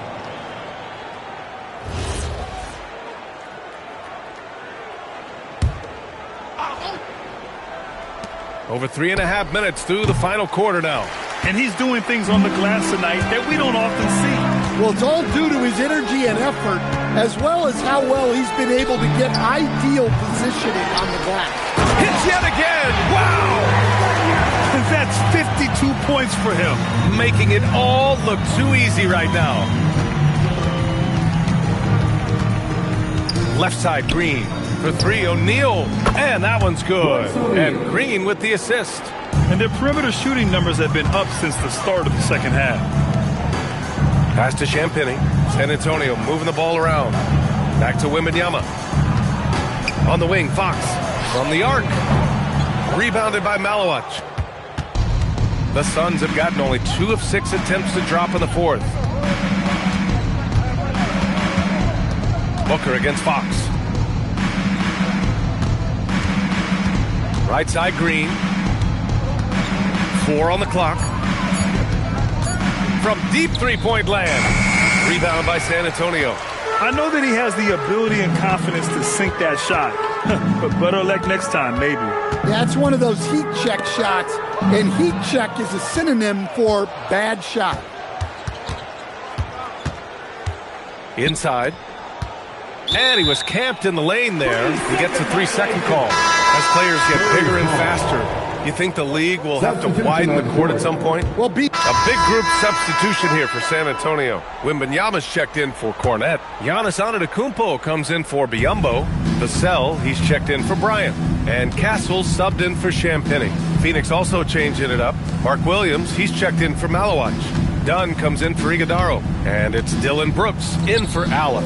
Speaker 2: Over 3.5 minutes through the final quarter now.
Speaker 3: And he's doing things on the glass tonight that we don't often see.
Speaker 4: Well, it's all due to his energy and effort, as well as how well he's been able to get ideal positioning on the glass.
Speaker 2: Hits yet again! Wow!
Speaker 3: And that's 52 points for him.
Speaker 2: Making it all look too easy right now. Left side, Green. For 3, O'Neal. And that one's good. And Green with the assist.
Speaker 3: And their perimeter shooting numbers have been up since the start of the second half.
Speaker 2: Pass to Champagnie. San Antonio moving the ball around. Back to Wembanyama. On the wing, Fox. From the arc. Rebounded by Malawach. The Suns have gotten only 2 of 6 attempts to drop in the 4th. Booker against Fox. Right side, Green. 4 on the clock. From deep three-point land. Rebound by San Antonio.
Speaker 3: I know that he has the ability and confidence to sink that shot. But better luck next time, maybe.
Speaker 4: That's one of those heat check shots. And heat check is a synonym for bad shot.
Speaker 2: Inside. And he was camped in the lane there. He gets a 3-second call as players get bigger and faster. You think the league will have to widen the court at some point?
Speaker 4: Well,
Speaker 2: A big group substitution here for San Antonio. Wembanyama's checked in for Cornette. Giannis Antetokounmpo comes in for Biyombo. Vassell, he's checked in for Bryant. And Castle subbed in for Champagny. Phoenix also changing it up. Mark Williams, he's checked in for Malawich. Dunn comes in for Iguodaro. And it's Dylan Brooks in for Allen.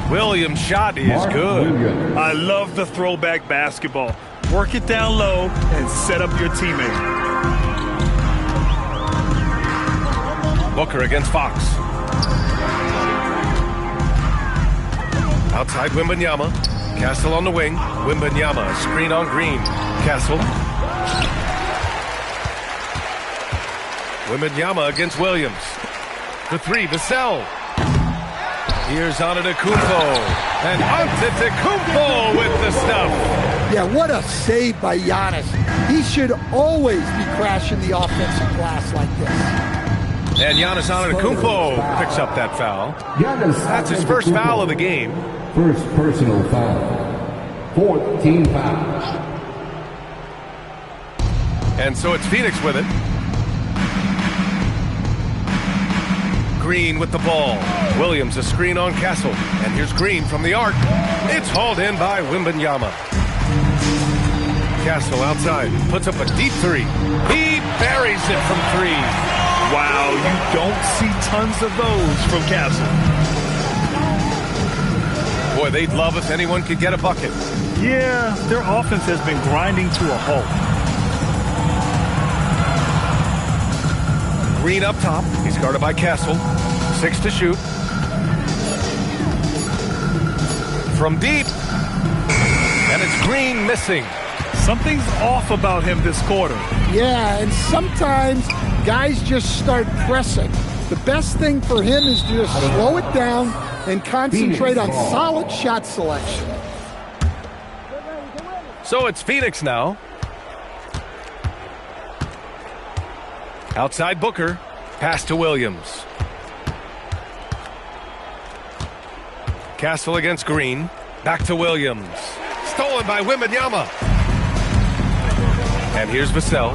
Speaker 2: Williams' shot is good.
Speaker 3: I love the throwback basketball. Work it down low and set up your teammate.
Speaker 2: Booker against Fox. Outside Wembanyama. Castle on the wing. Wembanyama, screen on Green. Castle. Wembanyama against Williams. For three, Vassell. Here's Antetokounmpo. And Antetokounmpo with the stuff.
Speaker 4: Yeah, what a save by Giannis. He should always be crashing the offensive glass like this.
Speaker 2: And Giannis Antetokounmpo picks up that foul. That's his first foul of the game.
Speaker 1: First personal foul. Fourth team foul.
Speaker 2: And so it's Phoenix with it. Green with the ball. Williams a screen on Castle. And here's Green from the arc. It's hauled in by Wembanyama. Castle outside. Puts up a deep three. He buries it from three.
Speaker 3: Wow, you don't see tons of those from Castle.
Speaker 2: Boy, they'd love if anyone could get a bucket.
Speaker 3: Yeah, their offense has been grinding to a halt.
Speaker 2: Green up top. He's guarded by Castle. 6 to shoot. From deep. And it's Green missing.
Speaker 3: Something's off about him this quarter.
Speaker 4: Yeah, and sometimes guys just start pressing. The best thing for him is to just slow it down and concentrate on solid shot selection.
Speaker 2: So it's Phoenix now. Outside Booker. Pass to Williams. Castle against Green. Back to Williams. Stolen by Wembanyama. And here's Vassell.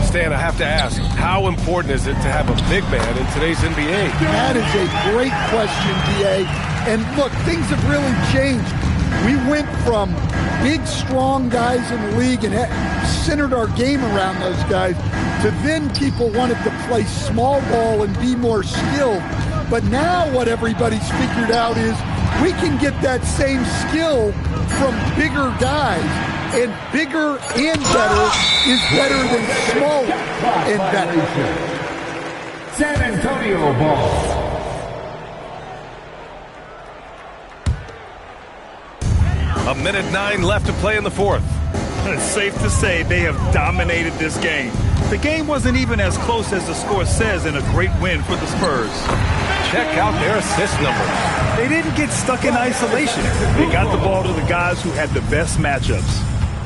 Speaker 2: Stan, I have to ask, how important is it to have a big man in today's NBA?
Speaker 4: That is a great question, D.A. And look, things have really changed. We went from big, strong guys in the league and centered our game around those guys to then people wanted to play small ball and be more skilled. But now what everybody's figured out is we can get that same skill from bigger guys, and bigger and better is better than smaller and better.
Speaker 1: San Antonio ball.
Speaker 2: A minute 9 left to play in the fourth.
Speaker 3: It's safe to say they have dominated this game. The game wasn't even as close as the score says in a great win for the Spurs.
Speaker 2: Check out their assist numbers.
Speaker 3: They didn't get stuck in isolation. They got the ball to the guys who had the best matchups.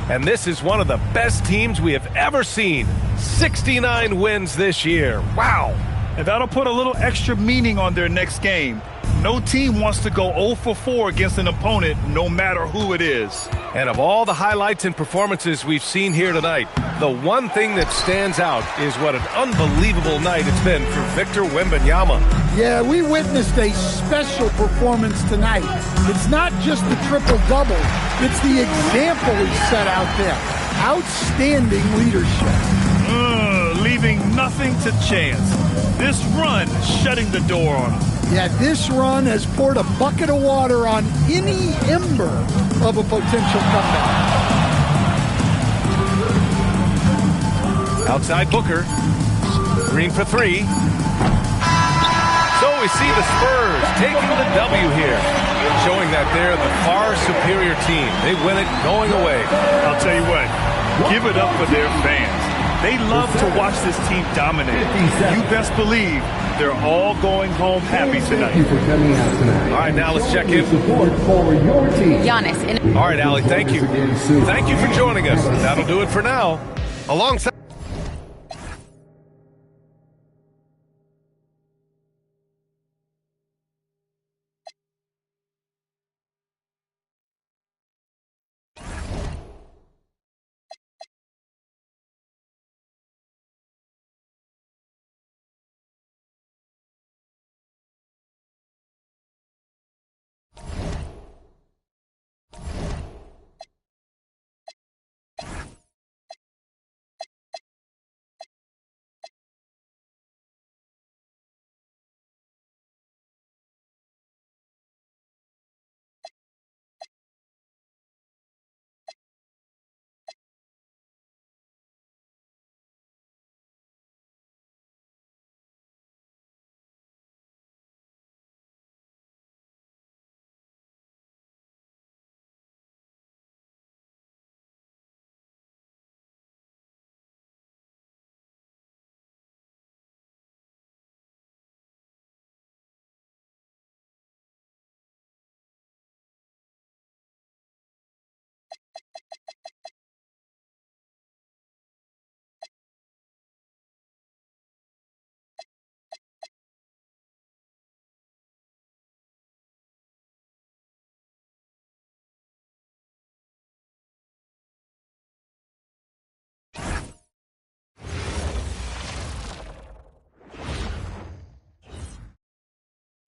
Speaker 2: And this is one of the best teams we have ever seen. 69 wins this year. Wow.
Speaker 3: And that'll put a little extra meaning on their next game. No team wants to go 0 for 4 against an opponent, no matter who it is.
Speaker 2: And of all the highlights and performances we've seen here tonight, the one thing that stands out is what an unbelievable night it's been for Victor Wembanyama.
Speaker 4: Yeah, we witnessed a special performance tonight. It's not just the triple-double. It's the example he set out there. Outstanding leadership.
Speaker 3: Leaving nothing to chance. This run shutting the door on him.
Speaker 4: Yeah, this run has poured a bucket of water on any ember of a potential comeback.
Speaker 2: Outside Booker. Green for three. So we see the Spurs taking the W here, showing that they're the far superior team. They win it going away.
Speaker 3: I'll tell you what, give it up for their fans. They love to watch this team dominate. You best believe they're all going home happy tonight.
Speaker 1: Thank you for coming out tonight.
Speaker 2: All right, now let's check in.
Speaker 1: Support for your team.
Speaker 5: Giannis.
Speaker 2: All right, Allie, thank you. Thank you for joining us. That'll do it for now. Alongside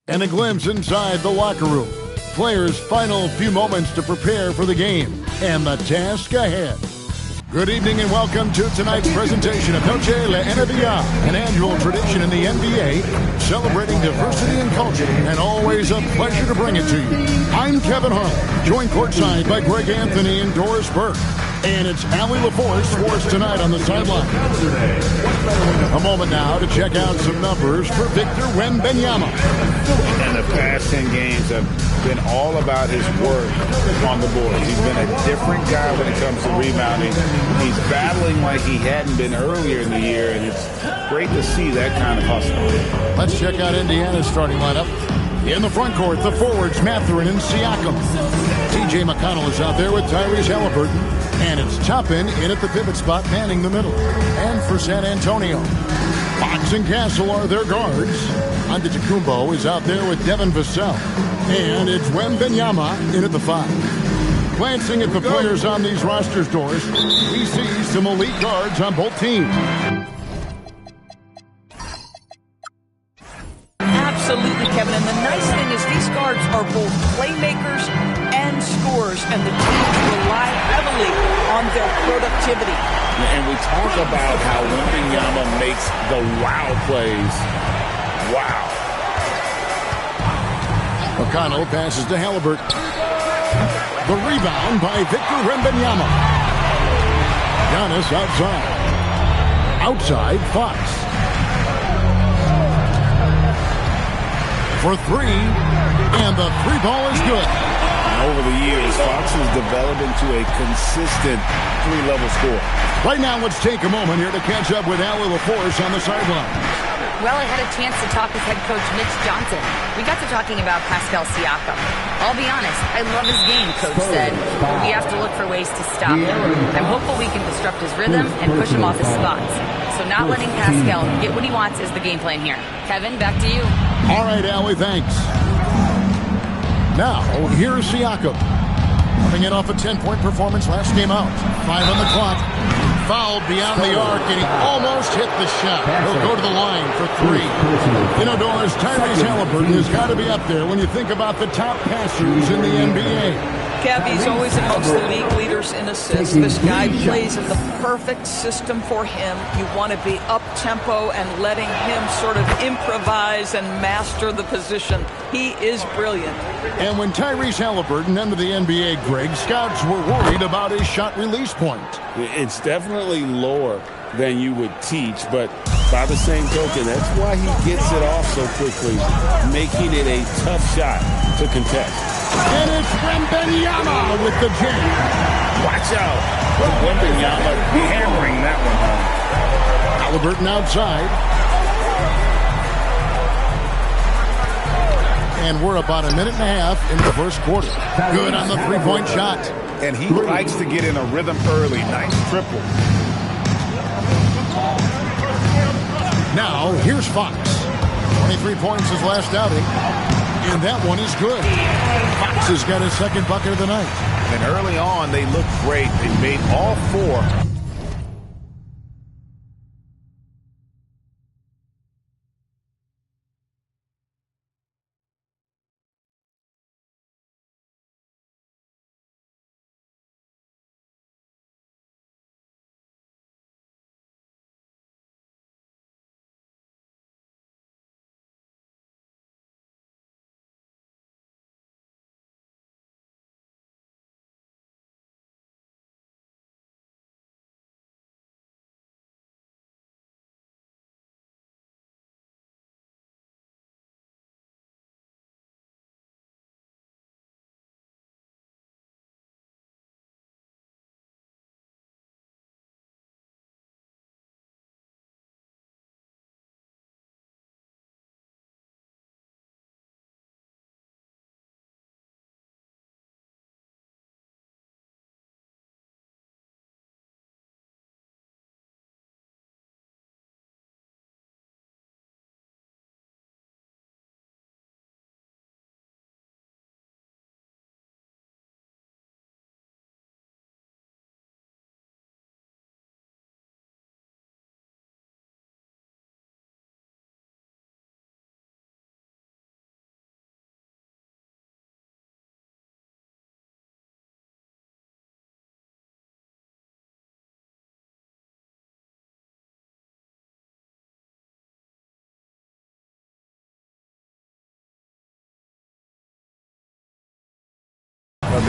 Speaker 9: And a glimpse inside the locker room. Players' final few moments to prepare for the game and the task ahead. Good evening and welcome to tonight's presentation of Noche La NBA, an annual tradition in the NBA, celebrating diversity and culture, and always a pleasure to bring it to you. I'm Kevin Harlan, joined courtside by Greg Anthony and Doris Burke. And it's Allie LaForce Sports tonight on the sideline. A moment now to check out some numbers for Victor Wembanyama.
Speaker 10: And the past 10 games have been all about his work on the boards. He's been a different guy when it comes to rebounding. He's battling like he hadn't been earlier in the year, and it's great to see that kind of hustle.
Speaker 9: Let's check out Indiana's starting lineup. In the front court, the forwards Mathurin and Siakam. T.J. McConnell is out there with Tyrese Halliburton. And it's Toppin in at the pivot spot, manning the middle. And for San Antonio, Fox and Castle are their guards. Antetokounmpo is out there with Devin Vassell. And it's Wembanyama in at the 5. Glancing at the players on these rosters, Doris, we see some elite guards on both teams.
Speaker 11: Absolutely, Kevin. And the nice thing is these guards are both playmakers and scorers, and the teams rely heavily on their productivity.
Speaker 10: And we talk about how Wembanyama makes the wow plays. Wow.
Speaker 9: McConnell passes to Halliburton. The rebound by Victor Wembanyama. Giannis outside. Outside, Fox. For 3, and the 3 ball is good.
Speaker 10: Over the years, Fox has developed into a consistent 3-level scorer.
Speaker 9: Right now, let's take a moment here to catch up with Allie LaForce on the sideline.
Speaker 5: Well, I had a chance to talk with head coach Mitch Johnson. We got to talking about Pascal Siakam. I'll be honest, I love his game, Coach said. But we have to look for ways to stop him. I'm hopeful we can disrupt his rhythm and push him off his spots. So not letting Pascal get what he wants is the game plan here. Kevin, back to you.
Speaker 9: All right, Allie, thanks. Now, here's Siakam. Coming in off a 10-point performance last game out. 5 on the clock. Fouled beyond the arc, and he almost hit the shot. He'll go to the line for 3. You know, Doris, Tyrese Halliburton has got to be up there when you think about the top passers in the NBA.
Speaker 11: Kev, he's always amongst the league leaders in assists. This guy plays in the perfect system for him. You want to be up-tempo and letting him sort of improvise and master the position. He is brilliant.
Speaker 9: And when Tyrese Halliburton entered the NBA, Greg, scouts were worried about his shot release point.
Speaker 10: It's definitely lower than you would teach, but by the same token, that's why he gets it off so quickly, making it a tough shot to contest.
Speaker 9: And it's Wembanyama with the jam.
Speaker 10: Watch out. Wembanyama hammering that one home.
Speaker 9: Halliburton outside. And we're about a minute and a half in the first quarter. Good on the 3-point shot.
Speaker 7: And he likes to get in a rhythm early. Nice triple.
Speaker 9: Now, here's Fox. 23 points his last outing. And that one is good. Fox has got his second bucket of the night.
Speaker 7: And early on, they looked great. They made all 4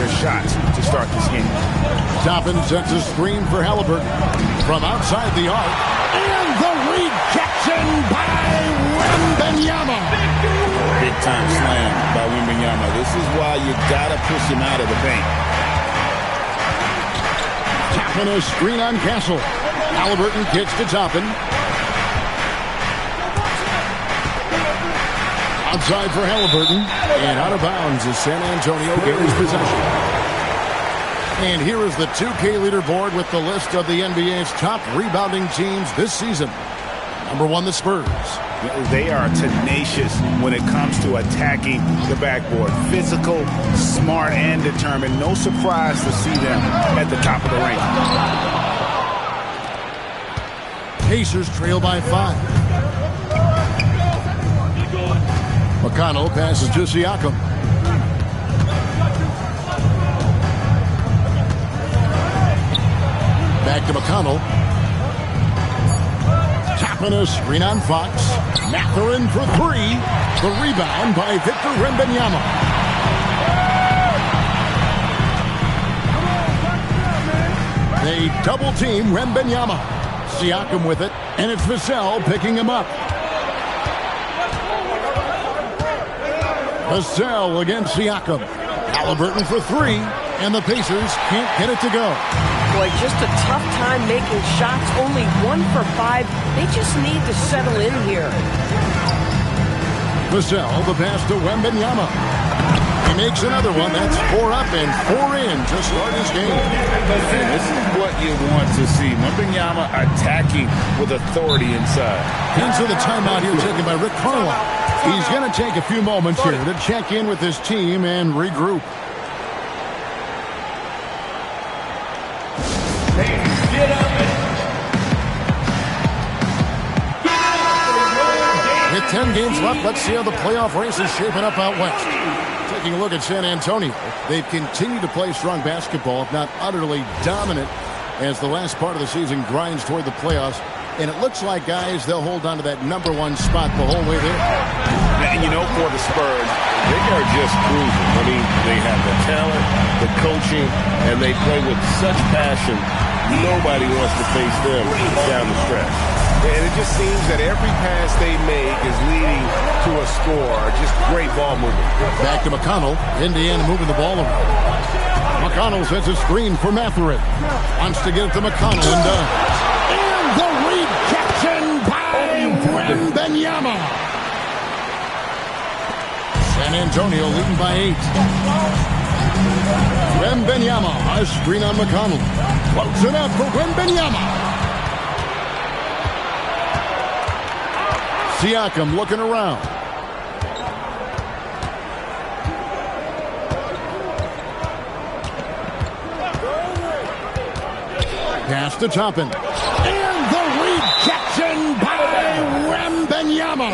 Speaker 10: their shots to start this game.
Speaker 9: Toppin sets a screen for Halliburton from outside the arc. And the rejection by Wembanyama.
Speaker 10: Big-time slam by Wembanyama. This is why you got to push him out of the paint.
Speaker 9: Toppin a screen on Castle. Halliburton kicks to Toppin. Outside for Halliburton. And out of bounds as San Antonio gains possession. And here is the 2K leaderboard with the list of the NBA's top rebounding teams this season. Number 1, the Spurs.
Speaker 10: They are tenacious when it comes to attacking the backboard. Physical, smart, and determined. No surprise to see them at the top of the ranking.
Speaker 9: Pacers trail by 5. McConnell passes to Siakam. Back to McConnell. Toppin a screen on Fox. Mathurin for 3. The rebound by Victor Wembanyama. They double team Wembanyama. Siakam with it, and it's Vassell picking him up. Vassell against Siakam. Halliburton for 3, and the Pacers can't get it to go.
Speaker 12: Boy, just a tough time making shots. Only 1 for 5. They just need to settle in here.
Speaker 9: Vassell, the pass to Wembanyama. He makes another one. That's 4 up and 4 in to start his game.
Speaker 10: And this is what you want to see. Wembanyama attacking with authority inside.
Speaker 9: Into the timeout here taken by Rick Carlisle. He's going to take a few moments here to check in with his team and regroup. With 10 games left, let's see how the playoff race is shaping up out west. Taking a look at San Antonio, they've continued to play strong basketball, if not utterly dominant, as the last part of the season grinds toward the playoffs. And it looks like, guys, they'll hold on to that number 1 spot the whole way there.
Speaker 10: And, you know, for the Spurs, they are just cruising. I mean, they have the talent, the coaching, and they play with such passion. Nobody wants to face them down the stretch.
Speaker 2: And it just seems that every pass they make is leading to a score. Just great ball movement.
Speaker 9: Back to McConnell. Indiana moving the ball around. McConnell sets a screen for Mathurin. Wants to get it to McConnell. And the rejection by Wembanyama. San Antonio leading by 8. Wembanyama. A screen on McConnell. Close enough for Wembanyama. Siakam looking around. Pass to Toppin. And the rejection by Wembanyama.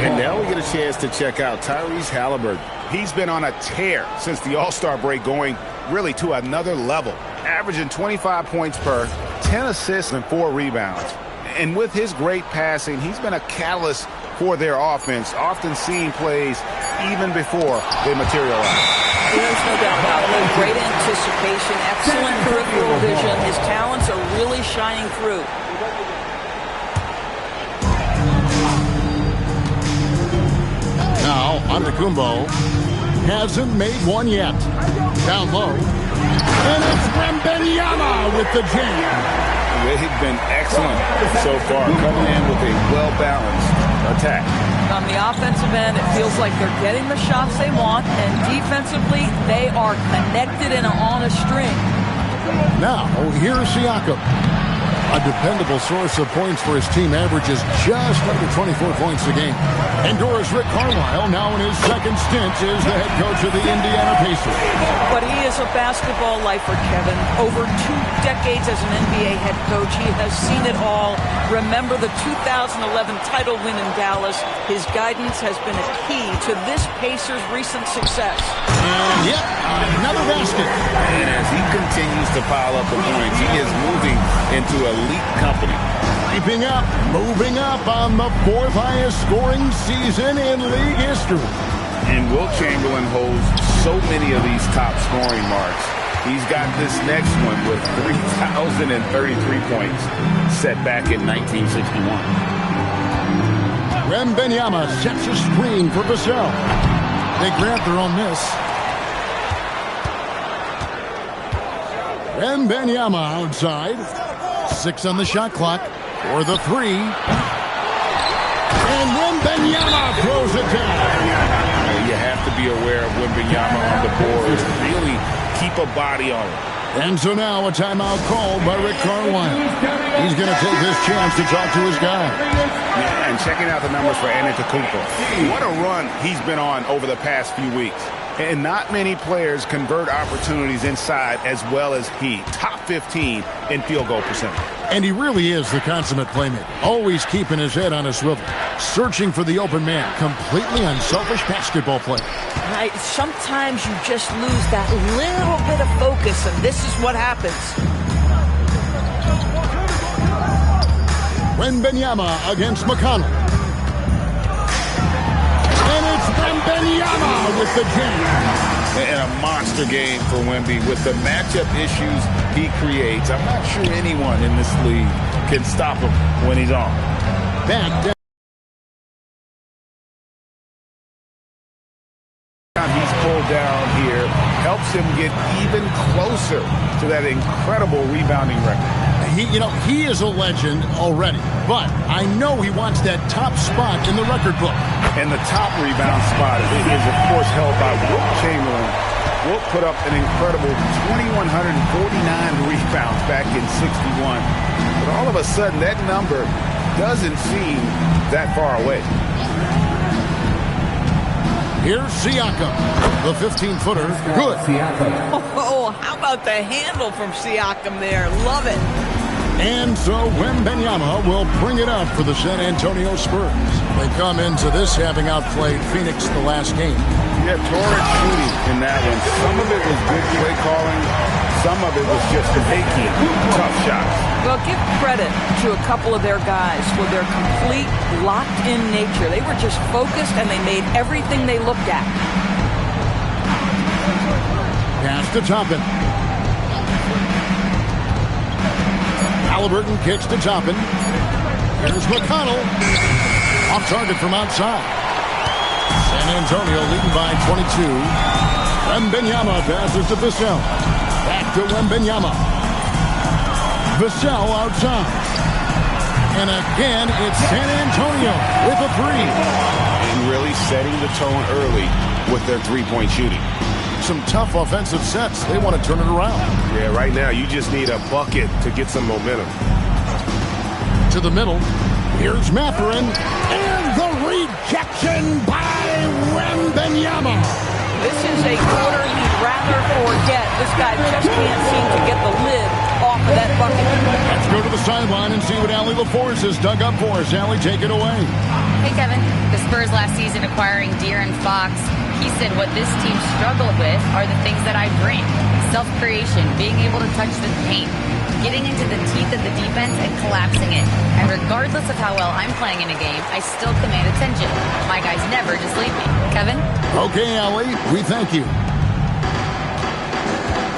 Speaker 10: And now we get a chance to check out Tyrese Halliburton. He's been on a tear since the All-Star break, going really to another level. Averaging 25 points per, 10 assists, and 4 rebounds. And with his great passing, he's been a catalyst for their offense, often seeing plays even before they materialize.
Speaker 11: There's no doubt about it. Great anticipation, excellent peripheral vision. His talents are really shining through.
Speaker 9: Now, Antetokounmpo hasn't made one yet. Down low. And it's Wembanyama with the jam.
Speaker 10: They've been excellent so far, coming in with a well-balanced attack.
Speaker 11: On the offensive end, it feels like they're getting the shots they want, and defensively, they are connected and on a string.
Speaker 9: Now, here's Siakam. A dependable source of points for his team, averages just under 24 points a game. Endures Rick Carlisle, now in his second stint, is the head coach of the Indiana Pacers.
Speaker 11: But he is a basketball lifer, Kevin. Over 2 decades as an NBA head coach, he has seen it all. Remember the 2011 title win in Dallas. His guidance has been a key to this Pacers' recent success.
Speaker 9: And yep, another basket.
Speaker 10: And as he continues to pile up the points, he is moving into elite company.
Speaker 9: Creeping up, moving up on the 4th highest scoring season in league history.
Speaker 10: And Wilt Chamberlain holds so many of these top scoring marks. He's got this next one with 3,033 points set back in 1961.
Speaker 9: Wembanyama sets a screen for Vassell. They grab their own miss. Wembanyama outside. 6 on the shot clock for the 3. And Wembanyama throws it down.
Speaker 10: You have to be aware of Wembanyama on the board. Really keep a body on it.
Speaker 9: And so now a timeout called by Rick Carlisle. He's going to take this chance to talk to his guy.
Speaker 10: Yeah, and checking out the numbers for Antetokounmpo. What a run he's been on over the past few weeks. And not many players convert opportunities inside as well as he. Top 15 in field goal percentage.
Speaker 9: And he really is the consummate playmaker. Always keeping his head on a swivel. Searching for the open man. Completely unselfish basketball player.
Speaker 11: Sometimes you just lose that little bit of focus, and this is what happens.
Speaker 9: Wembanyama against McConnell. And it's Wembanyama with the jam.
Speaker 10: And a monster game for Wemby with the matchup issues he creates. I'm not sure anyone in this league can stop him when he's on.
Speaker 9: Back down.
Speaker 10: He's pulled down here, helps him get even closer to that incredible rebounding record.
Speaker 9: He is a legend already, but I know he wants that top spot in the record book.
Speaker 10: And the top rebound spot is, of course, held by Wilt Chamberlain. Wilt put up an incredible 2,149 rebounds back in '61. But all of a sudden, that number doesn't seem that far away.
Speaker 9: Here's Siakam, the 15-footer. Good.
Speaker 11: Oh, how about the handle from Siakam there? Love it.
Speaker 9: And so Wembanyama will bring it up for the San Antonio Spurs. They come into this having outplayed Phoenix the last game.
Speaker 10: Yeah, torrid shooting in that one. Some of it was good play calling. Some of it was just making tough shots.
Speaker 11: Well, give credit to a couple of their guys for their complete locked-in nature. They were just focused, and they made everything they looked at.
Speaker 9: Pass to Toppin. Halliburton kicks to Toppin. Here's McConnell. Off target from outside. San Antonio leading by 22. Wembanyama passes to Vassell. Back to Wembanyama. Vassell outside. And again, it's San Antonio with a 3.
Speaker 10: And really setting the tone early with their three-point shooting.
Speaker 9: Some tough offensive sets. They want to turn it around.
Speaker 2: Yeah, right now you just need a bucket to get some momentum.
Speaker 9: To the middle. Here's Mathurin. And the rejection by Wembanyama.
Speaker 11: This is a quarter he'd rather forget. This guy just can't seem to get the lid off of that bucket.
Speaker 9: Let's go to the sideline and see what Allie LaForce has dug up for us. Allie, take it away.
Speaker 5: Hey, Kevin. The Spurs last season acquiring De'Aaron Fox. He said what this team struggled with are the things that I bring. Self-creation, being able to touch the paint, getting into the teeth of the defense and collapsing it. And regardless of how well I'm playing in a game, I still command attention. My guys never just leave me. Kevin?
Speaker 9: Okay, Allie, we thank you.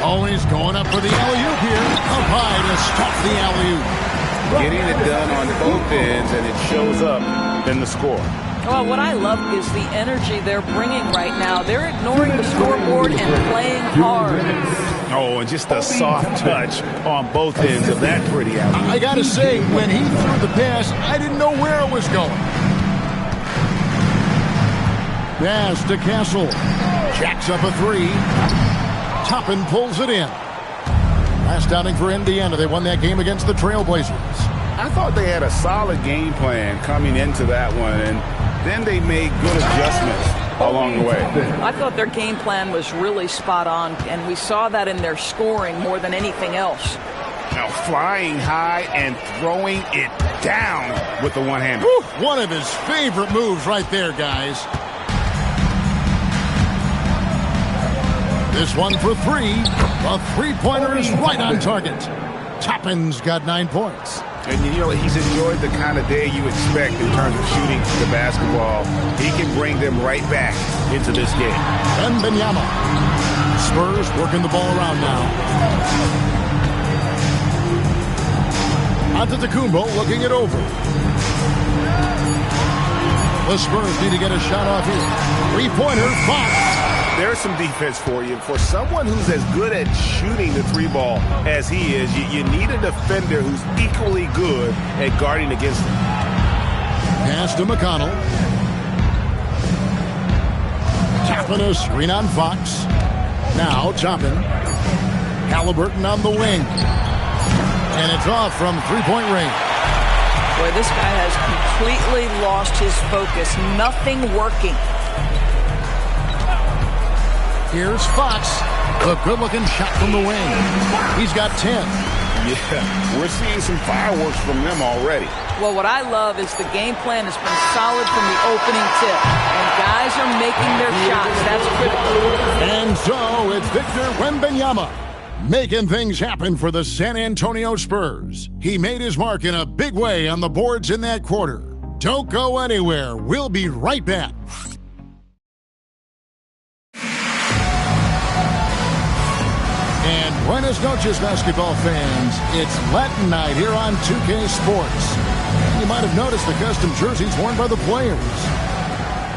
Speaker 9: Always going up for the alley-oop here. Up high to stop the alley-oop.
Speaker 10: Getting it done on both ends, and it shows up in the score.
Speaker 11: Well, what I love is the energy they're bringing right now. They're ignoring the scoreboard and playing hard.
Speaker 10: Oh, and just a soft touch on both ends of that pretty alley.
Speaker 9: I got to say, when he threw the pass, I didn't know where it was going. Pass to Castle. Jacks up a 3. Toppin pulls it in. Last outing for Indiana. They won that game against the Trailblazers.
Speaker 10: I thought they had a solid game plan coming into that one, and then they made good adjustments along the way.
Speaker 11: I thought their game plan was really spot on, and we saw that in their scoring more than anything else.
Speaker 10: Now flying high and throwing it down with the one-hander.
Speaker 9: One of his favorite moves right there, guys. This one for 3. A three-pointer is right on target. Toppin's got 9 points.
Speaker 10: And, he's enjoyed the kind of day you expect in terms of shooting the basketball. He can bring them right back into this game.
Speaker 9: Wembanyama. Spurs working the ball around now. Antetokounmpo looking it over. The Spurs need to get a shot off here. Three-pointer, Fox.
Speaker 10: There's some defense for you. For someone who's as good at shooting the three ball as he is, you need a defender who's equally good at guarding against him.
Speaker 9: Pass to McConnell. Tapping a screen on Fox. Now Toppin. Halliburton on the wing. And it's off from three-point range.
Speaker 11: Boy, this guy has completely lost his focus. Nothing working.
Speaker 9: Here's Fox. A good-looking shot from the wing. He's got 10.
Speaker 10: Yeah, we're seeing some fireworks from them already.
Speaker 11: Well, what I love is the game plan has been solid from the opening tip. And guys are making their shots. That's critical.
Speaker 9: And so it's Victor Wembanyama making things happen for the San Antonio Spurs. He made his mark in a big way on the boards in that quarter. Don't go anywhere. We'll be right back. And buenas noches, basketball fans. It's Latin night here on 2K Sports. You might have noticed the custom jerseys worn by the players.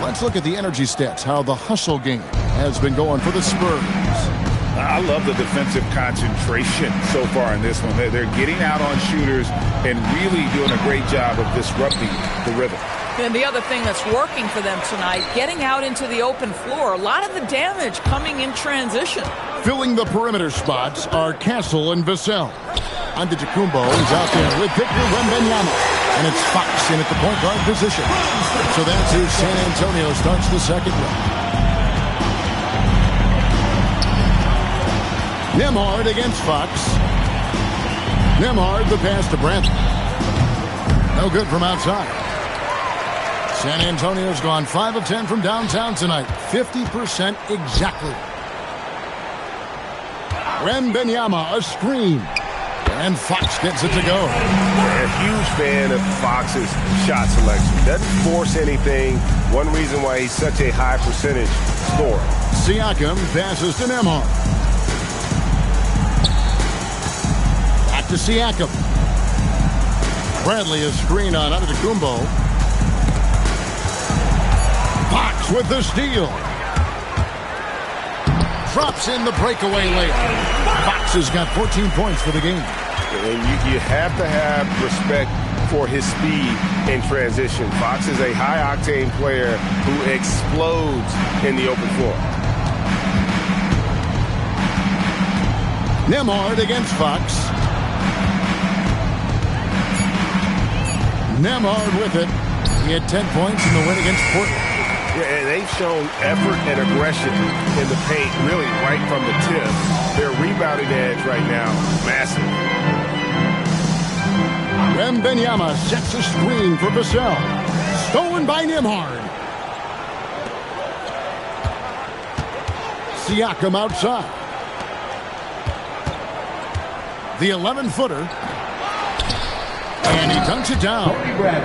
Speaker 9: Let's look at the energy stats, how the hustle game has been going for the Spurs.
Speaker 10: I love the defensive concentration so far in this one. They're getting out on shooters and really doing a great job of disrupting the rhythm.
Speaker 11: And the other thing that's working for them tonight, getting out into the open floor. A lot of the damage coming in transition.
Speaker 9: Filling the perimeter spots are Castle and Vassell. Antetokounmpo is out there with Victor Wembanyama. And it's Fox in at the point guard position. So that's who San Antonio starts the second round. Nembhard against Fox. Nembhard the pass to Brantley. No good from outside. San Antonio's gone 5 of 10 from downtown tonight. 50% exactly. Wembanyama, a screen. And Fox gets it to go.
Speaker 2: A huge fan of Fox's shot selection. Doesn't force anything. One reason why he's such a high percentage scorer.
Speaker 9: Siakam passes to Nembhard. Back to Siakam. Bradley a screen on Antetokounmpo. Fox with the steal. Drops in the breakaway layup. Fox has got 14 points for the game.
Speaker 2: And you have to have respect for his speed in transition. Fox is a high-octane player who explodes in the open floor.
Speaker 9: Nembhard against Fox. Nembhard with it. He had 10 points in the win against Portland.
Speaker 2: Yeah, and they've shown effort and aggression in the paint, really right from the tip. Their rebounding edge right now, massive.
Speaker 9: Wembanyama sets a screen for Vassell. Stolen by Nembhard. Siakam outside. The 11-footer. And he dunks it down.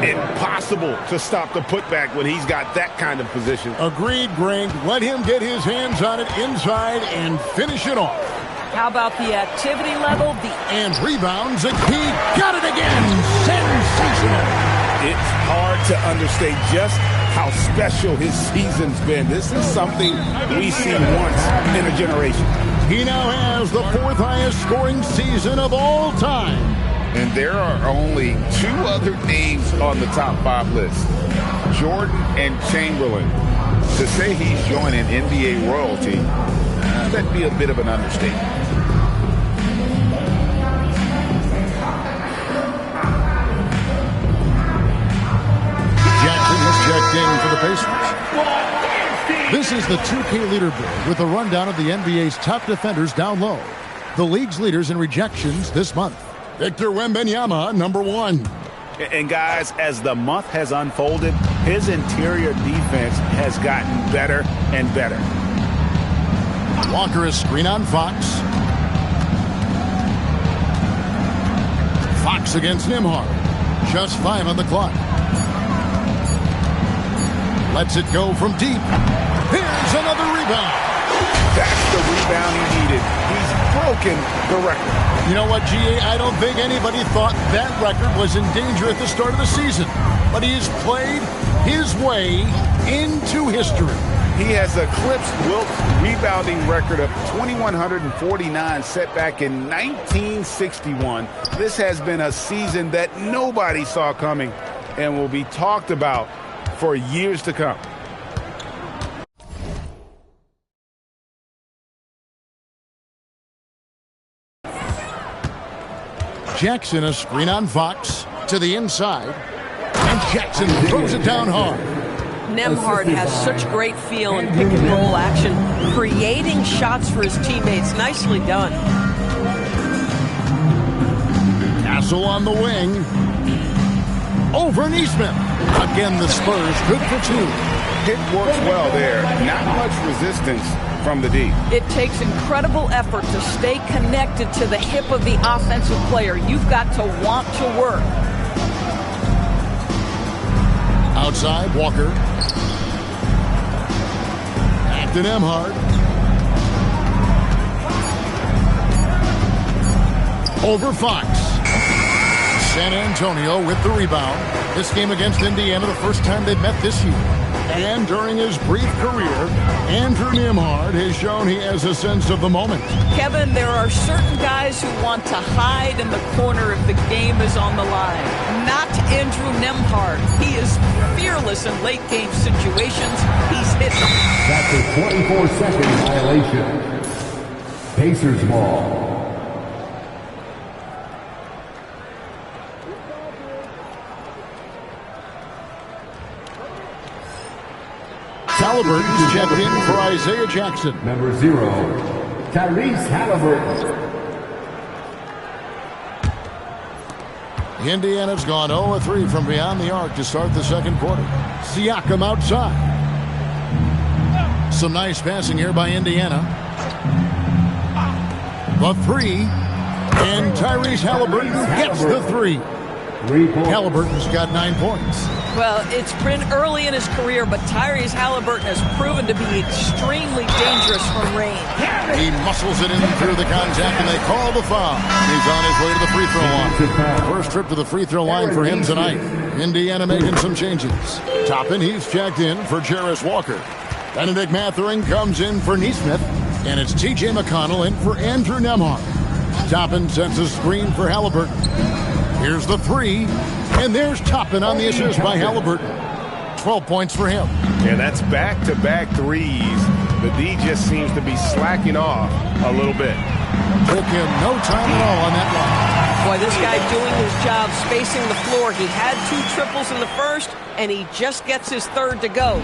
Speaker 10: Impossible to stop the putback when he's got that kind of position.
Speaker 9: Agreed, Greg. Let him get his hands on it inside and finish it off.
Speaker 11: How about the activity level?
Speaker 9: And rebounds. He got it again. Sensational.
Speaker 10: It's hard to understate just how special his season's been. This is something we see once in a generation.
Speaker 9: He now has the 4th highest scoring season of all time.
Speaker 10: And there are only 2 other names on the top 5 list, Jordan and Chamberlain. To say he's joining NBA royalty, that'd be a bit of an understatement.
Speaker 9: Jackson has checked in for the Pacers. This is the 2K leaderboard with a rundown of the NBA's top defenders down low. The league's leaders in rejections this month. Victor Wembanyama, number 1.
Speaker 10: And guys, as the month has unfolded, his interior defense has gotten better and better.
Speaker 9: Walker is screen on Fox. Fox against Nembhard. Just 5 on the clock. Lets it go from deep. Here's another rebound.
Speaker 10: That's the rebound he needed. He's broken the record.
Speaker 9: You know what, GA? I don't think anybody thought that record was in danger at the start of the season. But he has played his way into history.
Speaker 10: He has eclipsed Wilt's rebounding record of 2,149 set back in 1961. This has been a season that nobody saw coming and will be talked about for years to come.
Speaker 9: Jackson, a screen on Fox to the inside. And Jackson throws it down hard.
Speaker 12: Nembhard has such great feel in pick and roll action, creating shots for his teammates. Nicely done.
Speaker 9: Castle on the wing. Over Neesmith. Again, the Spurs good for 2.
Speaker 10: It works well there. Not much resistance from the D.
Speaker 12: It takes incredible effort to stay connected to the hip of the offensive player. You've got to want to work.
Speaker 9: Outside, Walker. Back to Nembhard. Over Fox. San Antonio with the rebound. This game against Indiana, the first time they've met this year. And during his brief career, Andrew Nembhard has shown he has a sense of the moment.
Speaker 11: Kevin, there are certain guys who want to hide in the corner if the game is on the line. Not Andrew Nembhard. He is fearless in late game situations. He's hit them.
Speaker 1: That's a 24-second violation. Pacers ball.
Speaker 9: Halliburton's checked in for Isaiah Jackson.
Speaker 1: Number 0, Tyrese Halliburton.
Speaker 9: Indiana's gone 0-3 from beyond the arc to start the second quarter. Siakam outside. Some nice passing here by Indiana. The 3. And Tyrese Halliburton gets the 3. Halliburton's got 9 points.
Speaker 11: Well, it's been early in his career, but Tyrese Halliburton has proven to be extremely dangerous from range.
Speaker 9: He muscles it in through the contact, and they call the foul. He's on his way to the free throw line. First trip to the free throw line for him tonight. Indiana making some changes. Toppin, he's checked in for Jarris Walker. Benedict Mathurin comes in for Neesmith, and it's T.J. McConnell in for Andrew Nembhard. Toppin sets a screen for Halliburton. Here's the 3, and there's Toppin on the assist by Halliburton. 12 points for him.
Speaker 10: And that's back-to-back threes. The D just seems to be slacking off a little bit.
Speaker 9: Took him no time at all on that one.
Speaker 12: Boy, this guy doing his job, spacing the floor. He had 2 triples in the first, and he just gets his 3rd to go.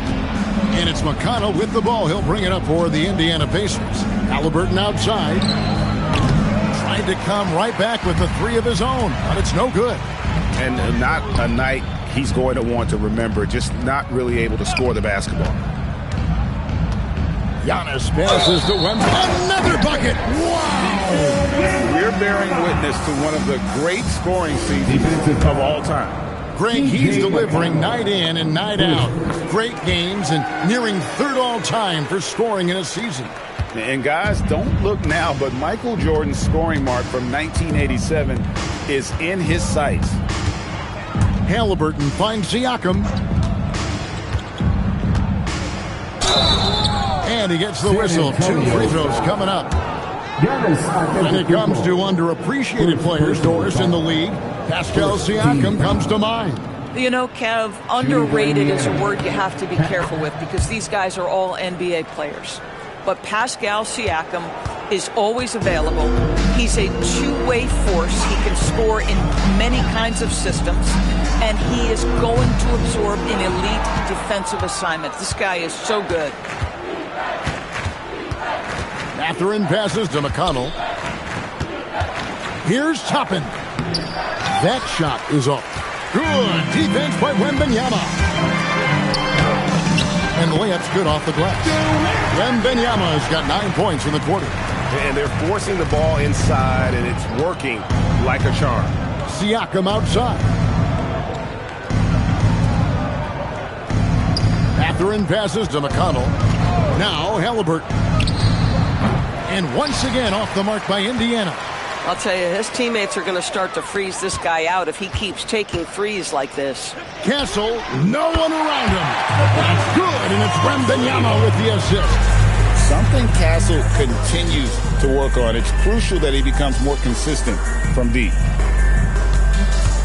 Speaker 9: And it's McConnell with the ball. He'll bring it up for the Indiana Pacers. Halliburton outside. Tried to come right back with the 3 of his own, but it's no good.
Speaker 10: And not a night he's going to want to remember, just not really able to score the basketball.
Speaker 9: Giannis passes to Wemby. Another bucket! Wow!
Speaker 10: We're bearing witness to one of the great scoring seasons of all time.
Speaker 9: Greg, he's delivering night in and night out. Great games and nearing 3rd all-time for scoring in a season.
Speaker 10: And guys, don't look now, but Michael Jordan's scoring mark from 1987 is in his sights.
Speaker 9: Halliburton finds Siakam. And he gets the whistle. 2 free throws coming up. When it comes to underappreciated players, Doris, in the league, Pascal Siakam comes to mind.
Speaker 11: You know, Kev, underrated is a word you have to be careful with because these guys are all NBA players. But Pascal Siakam is always available. He's a two-way force. He can score in many kinds of systems, and he is going to absorb an elite defensive assignment. This guy is so good.
Speaker 9: Mathurin passes to McConnell. Here's Toppin. That shot is up. Good defense by Wembanyama. And the layup's good off the glass. Wembanyama has got 9 points in the quarter.
Speaker 2: And they're forcing the ball inside, and it's working like a charm.
Speaker 9: Siakam outside. Mathurin passes to McConnell. Now Halliburton. And once again off the mark by Indiana.
Speaker 12: I'll tell you, his teammates are going to start to freeze this guy out if he keeps taking threes like this.
Speaker 9: Castle, no one around him. That's good, and it's Wembanyama with the assist.
Speaker 10: Something Castle continues to work on. It's crucial that he becomes more consistent from deep.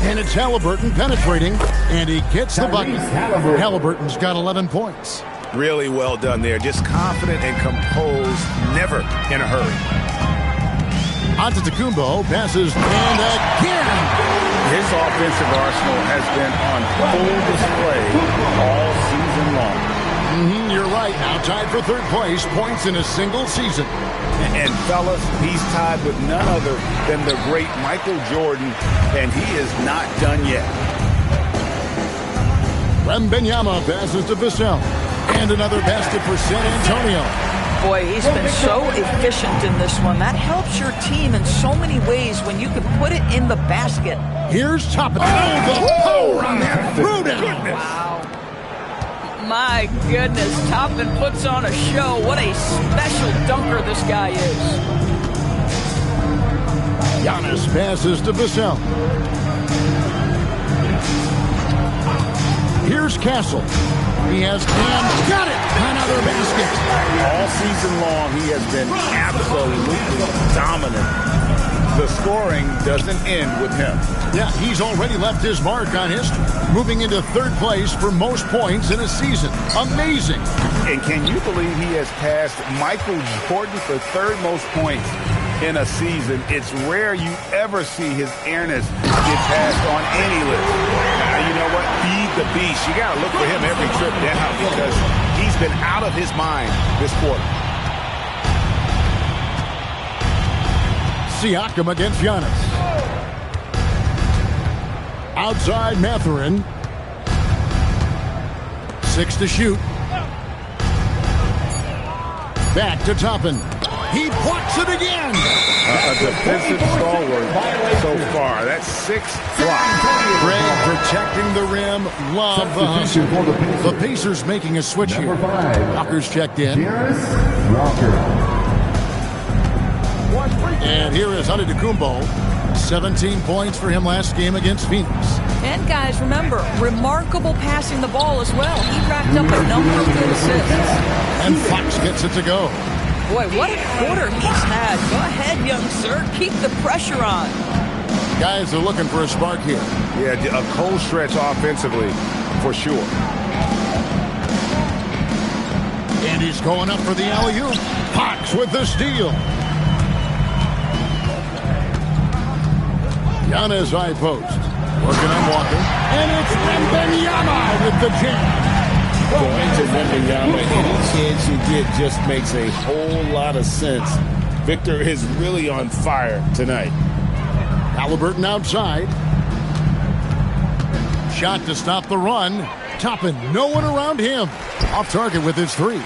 Speaker 9: And it's Halliburton penetrating, and he gets the bucket. Halliburton's got 11 points.
Speaker 2: Really well done there. Just confident and composed, never in a hurry.
Speaker 9: Antetokounmpo passes, and again.
Speaker 10: His offensive arsenal has been on full display all season long.
Speaker 9: You're right. Now tied for third place, points in a single season.
Speaker 10: And fellas, he's tied with none other than the great Michael Jordan, and he is not done yet.
Speaker 9: Wembanyama passes to Vassell. And another basket for San Antonio.
Speaker 11: Boy, he's been so efficient in this one. That helps your team in so many ways when you can put it in the basket.
Speaker 9: Here's Toppin. Oh, the power on that throwdown.
Speaker 11: Wow. My goodness, Toppin puts on a show. What a special dunker this guy is.
Speaker 9: Giannis passes to Vassell. Here's Castle. He has got it. Another basket.
Speaker 10: All season long, he has been absolutely dominant. The scoring doesn't end with him.
Speaker 9: Yeah, he's already left his mark on history, moving into third place for most points in a season. Amazing.
Speaker 10: And can you believe he has passed Michael Jordan for third most points in a season? It's rare you ever see his airness get passed on any list. Now, you know what? Feed the beast. You got to look for him every trip down because he's been out of his mind this quarter.
Speaker 9: Siakam against Giannis. Outside Mathurin. 6 to shoot. Back to Toppin. He blocks it again.
Speaker 10: A defensive stalwart so far. That's 6 blocks.
Speaker 9: Greg protecting the rim. Love the hustle. The Pacers making a switch here. Walker's checked in. And here is Antetokounmpo. 17 points for him last game against Phoenix.
Speaker 11: And guys, remember, remarkable passing the ball as well. He racked up a number of good assists.
Speaker 9: And Fox gets it to go.
Speaker 11: Boy, what a quarter he's had. Go ahead, young sir. Keep the pressure on.
Speaker 9: Guys are looking for a spark here.
Speaker 2: Yeah, a cold stretch offensively, for sure.
Speaker 9: And he's going up for the alley-oop. Fox with the steal. Giannis high post. Working on Walker. And it's Wembanyama with the jam.
Speaker 10: Going to Wembanyama, any chance you get just makes a whole lot of sense. Victor is really on fire tonight.
Speaker 9: Halliburton outside. Shot to stop the run. Toppin, no one around him. Off target with his three.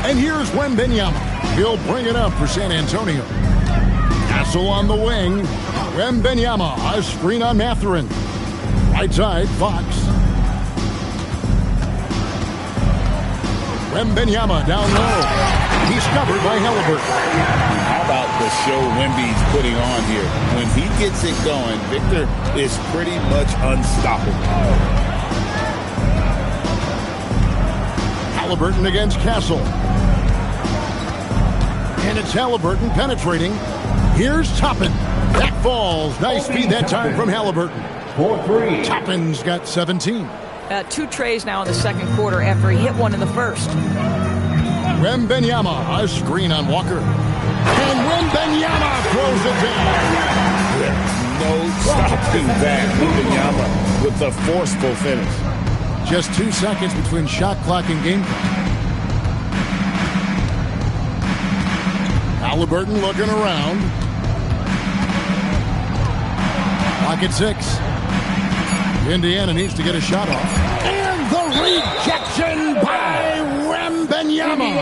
Speaker 9: And here's Wembanyama. He'll bring it up for San Antonio. Castle on the wing. Wembanyama, a screen on Mathurin. Right side, Fox. Wembanyama down low. He's covered by Halliburton.
Speaker 10: How about the show Wemby's putting on here? When he gets it going, Victor is pretty much unstoppable.
Speaker 9: Halliburton against Castle. And it's Halliburton penetrating. Here's Toppin. That falls. Nice feed that time from Halliburton. 4-3. Toppin's got 17.
Speaker 11: 2 trays now in the second quarter after he hit one in the first.
Speaker 9: Wembanyama, a screen on Walker. And Wembanyama throws it down.
Speaker 10: There's no stopping that. Wembanyama with the forceful finish.
Speaker 9: Just 2 seconds between shot clock and game clock. Halliburton looking around. Clock at 6. Indiana needs to get a shot off. And the rejection by Wembanyama.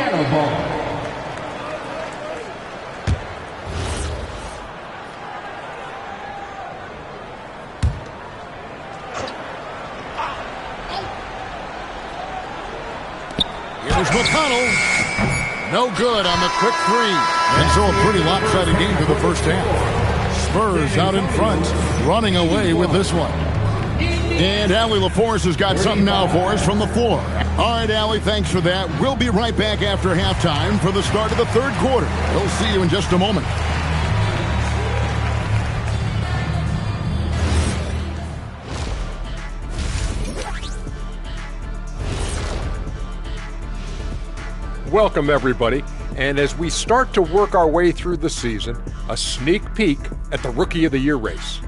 Speaker 9: McConnell. No good on the quick three. And so a pretty lopsided game for the first half. Spurs out in front, running away with this one. And Allie LaForce has got something now for us from the floor. All right, Allie, thanks for that. We'll be right back after halftime for the start of the third quarter. We'll see you in just a moment.
Speaker 6: Welcome, everybody. And as we start to work our way through the season, a sneak peek at the Rookie of the Year race.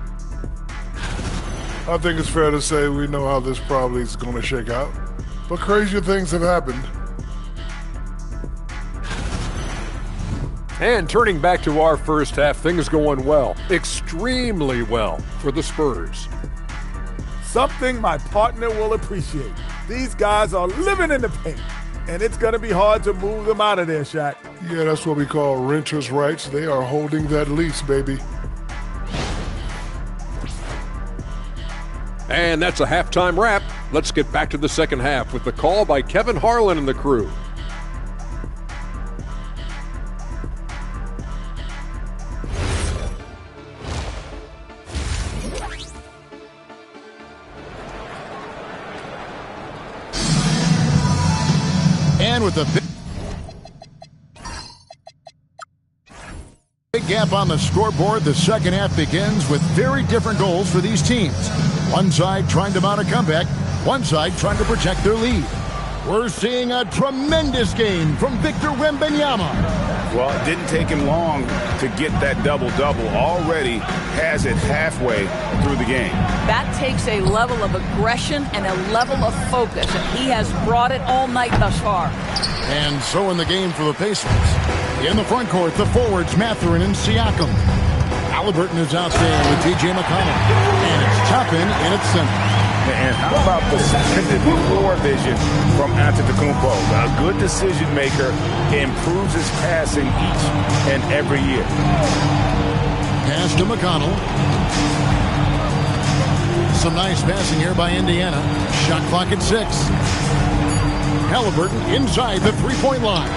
Speaker 8: I think it's fair to say we know how this probably is going to shake out, but crazier things have happened.
Speaker 6: And turning back to our first half, things going well, extremely well for the Spurs.
Speaker 7: Something my partner will appreciate. These guys are living in the paint, and it's going to be hard to move them out of there, Shaq.
Speaker 8: Yeah, that's what we call renters' rights. They are holding that lease, baby.
Speaker 6: And that's a halftime wrap. Let's get back to the second half with the call by Kevin Harlan and the crew.
Speaker 9: And with a big gap on the scoreboard, the second half begins with very different goals for these teams. One side trying to mount a comeback, one side trying to protect their lead. We're seeing a tremendous game from Victor Wembanyama.
Speaker 10: Well, it didn't take him long to get that double-double. Already has it halfway through the game.
Speaker 11: That takes a level of aggression and a level of focus, and he has brought it all night thus far.
Speaker 9: And so in the game for the Pacers. In the front court, the forwards Mathurin and Siakam. Halliburton is out there with T.J. McConnell. And it's Toppin in its center.
Speaker 10: And how about the suspended floor vision from Antetokounmpo? A good decision maker, improves his passing each and every year.
Speaker 9: Pass to McConnell. Some nice passing here by Indiana. Shot clock at 6. Halliburton inside the three-point line.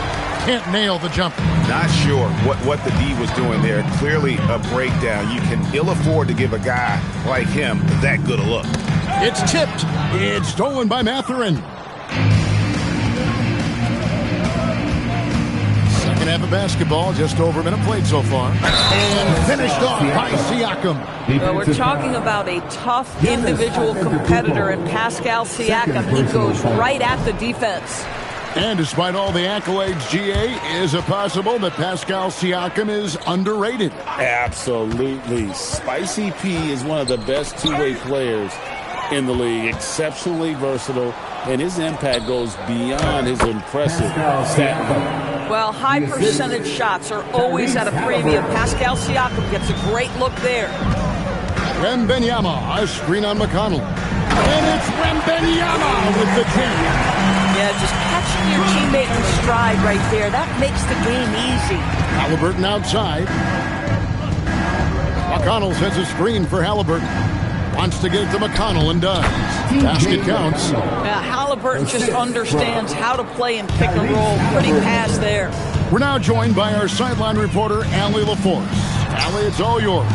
Speaker 9: Can't nail the jumper.
Speaker 10: Not sure what the D was doing there. Clearly a breakdown. You can ill afford to give a guy like him that good a look.
Speaker 9: It's tipped. It's stolen by Mathurin. Second half of basketball, just over a minute played so far. And finished off by Siakam.
Speaker 11: Well, we're talking about a tough individual competitor in Pascal Siakam. He goes right at the defense.
Speaker 9: And despite all the accolades, GA, is it possible that Pascal Siakam is underrated?
Speaker 10: Absolutely. Spicy P is one of the best two-way players in the league. Exceptionally versatile, and his impact goes beyond his impressive stat line.
Speaker 11: Well, high percentage shots are always at a premium. Pascal Siakam gets a great look there.
Speaker 9: Wembanyama, a screen on McConnell. And it's Wembanyama with the jam.
Speaker 11: Yeah, just catching your teammate in stride right there. That makes the game easy.
Speaker 9: Halliburton outside. McConnell sends a screen for Halliburton. Wants to get it to McConnell and does. Basket counts.
Speaker 11: Yeah, Halliburton just understands how to play in pick and roll. Pretty pass there.
Speaker 9: We're now joined by our sideline reporter, Allie LaForce. Allie, it's all yours.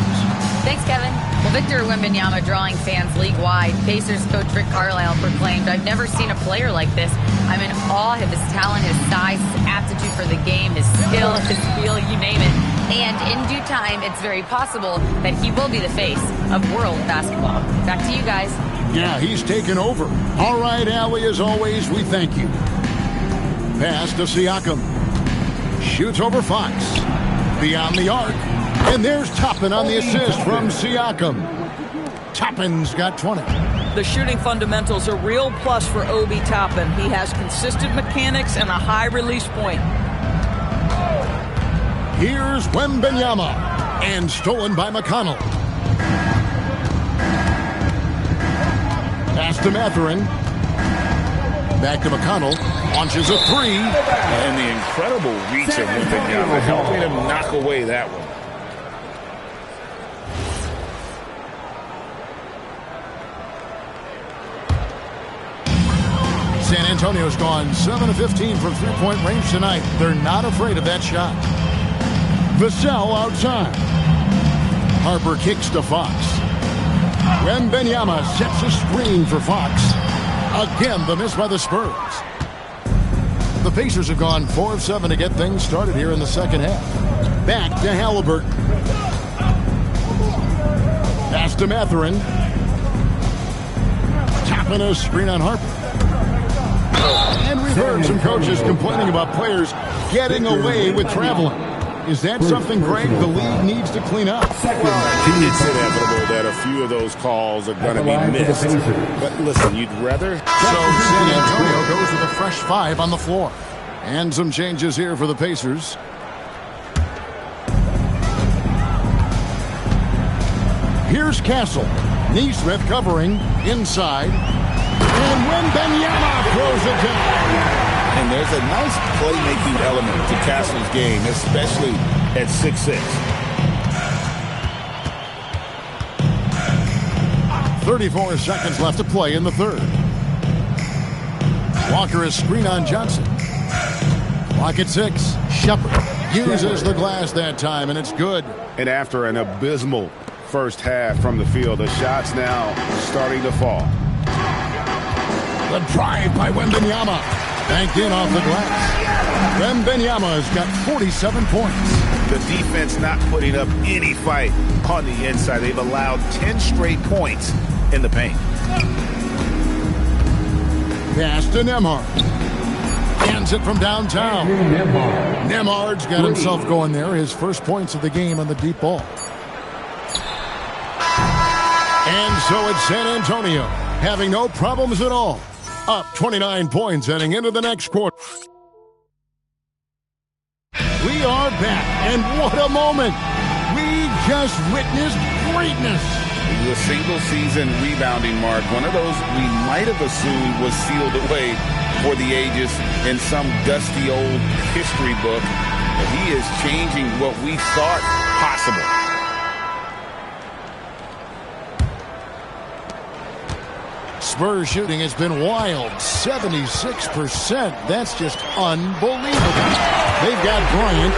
Speaker 5: Thanks, Kevin. Well, Victor Wembanyama drawing fans league-wide. Pacers coach Rick Carlisle proclaimed, "I've never seen a player like this. I'm in awe of his talent, his size, his aptitude for the game, his skill, his feel, you name it. And in due time, it's very possible that he will be the face of world basketball." Back to you guys.
Speaker 9: Yeah, he's taken over. All right, Allie, as always, we thank you. Pass to Siakam. Shoots over Fox. Beyond the arc. And there's Toppin on the assist from Siakam. Toppin's got 20.
Speaker 11: The shooting fundamentals are a real plus for Obi Toppin. He has consistent mechanics and a high release point.
Speaker 9: Here's Wembanyama. And stolen by McConnell. Pass to Mathurin. Back to McConnell. Launches a three.
Speaker 10: And the incredible reach of Wembanyama helping him knock away that one.
Speaker 9: San Antonio's gone 7 of 15 from three-point range tonight. They're not afraid of that shot. Vassell outside. Harper kicks to Fox. Wembanyama sets a screen for Fox. Again, the miss by the Spurs. The Pacers have gone 4 of 7 to get things started here in the second half. Back to Halliburton. Pass to Mathurin. Tapping a screen on Harper. And we've heard some coaches complaining about players getting away with traveling. Is that something, Greg, the league needs to clean up?
Speaker 10: It's inevitable that a few of those calls are going to be missed. But listen, you'd rather...
Speaker 9: So San Antonio goes with a fresh 5 on the floor. And some changes here for the Pacers. Here's Castle. Nesmith covering inside. And Wembanyama throws it down.
Speaker 10: And there's a nice playmaking element to Castle's game, especially at 6'6".
Speaker 9: 34 seconds left to play in the third. Walker is screen on Johnson. Clock at 6. Shepherd uses the glass that time, and it's good.
Speaker 10: And after an abysmal first half from the field, the shots now starting to fall.
Speaker 9: The drive by Wembanyama. Banked in off the glass. Wembanyama has got 47 points.
Speaker 10: The defense not putting up any fight on the inside. They've allowed 10 straight points in the paint.
Speaker 9: Pass to Nembhard. Hands it from downtown. Nembhard's got himself going there. His first points of the game on the deep ball. And so it's San Antonio, having no problems at all. Up 29 points heading into the next quarter. We are back, and what a moment. We just witnessed greatness.
Speaker 10: The single-season rebounding mark, one of those we might have assumed was sealed away for the ages in some dusty old history book. But he is changing what we thought possible.
Speaker 9: Spurs shooting has been wild, 76%. That's just unbelievable. They've got Bryant.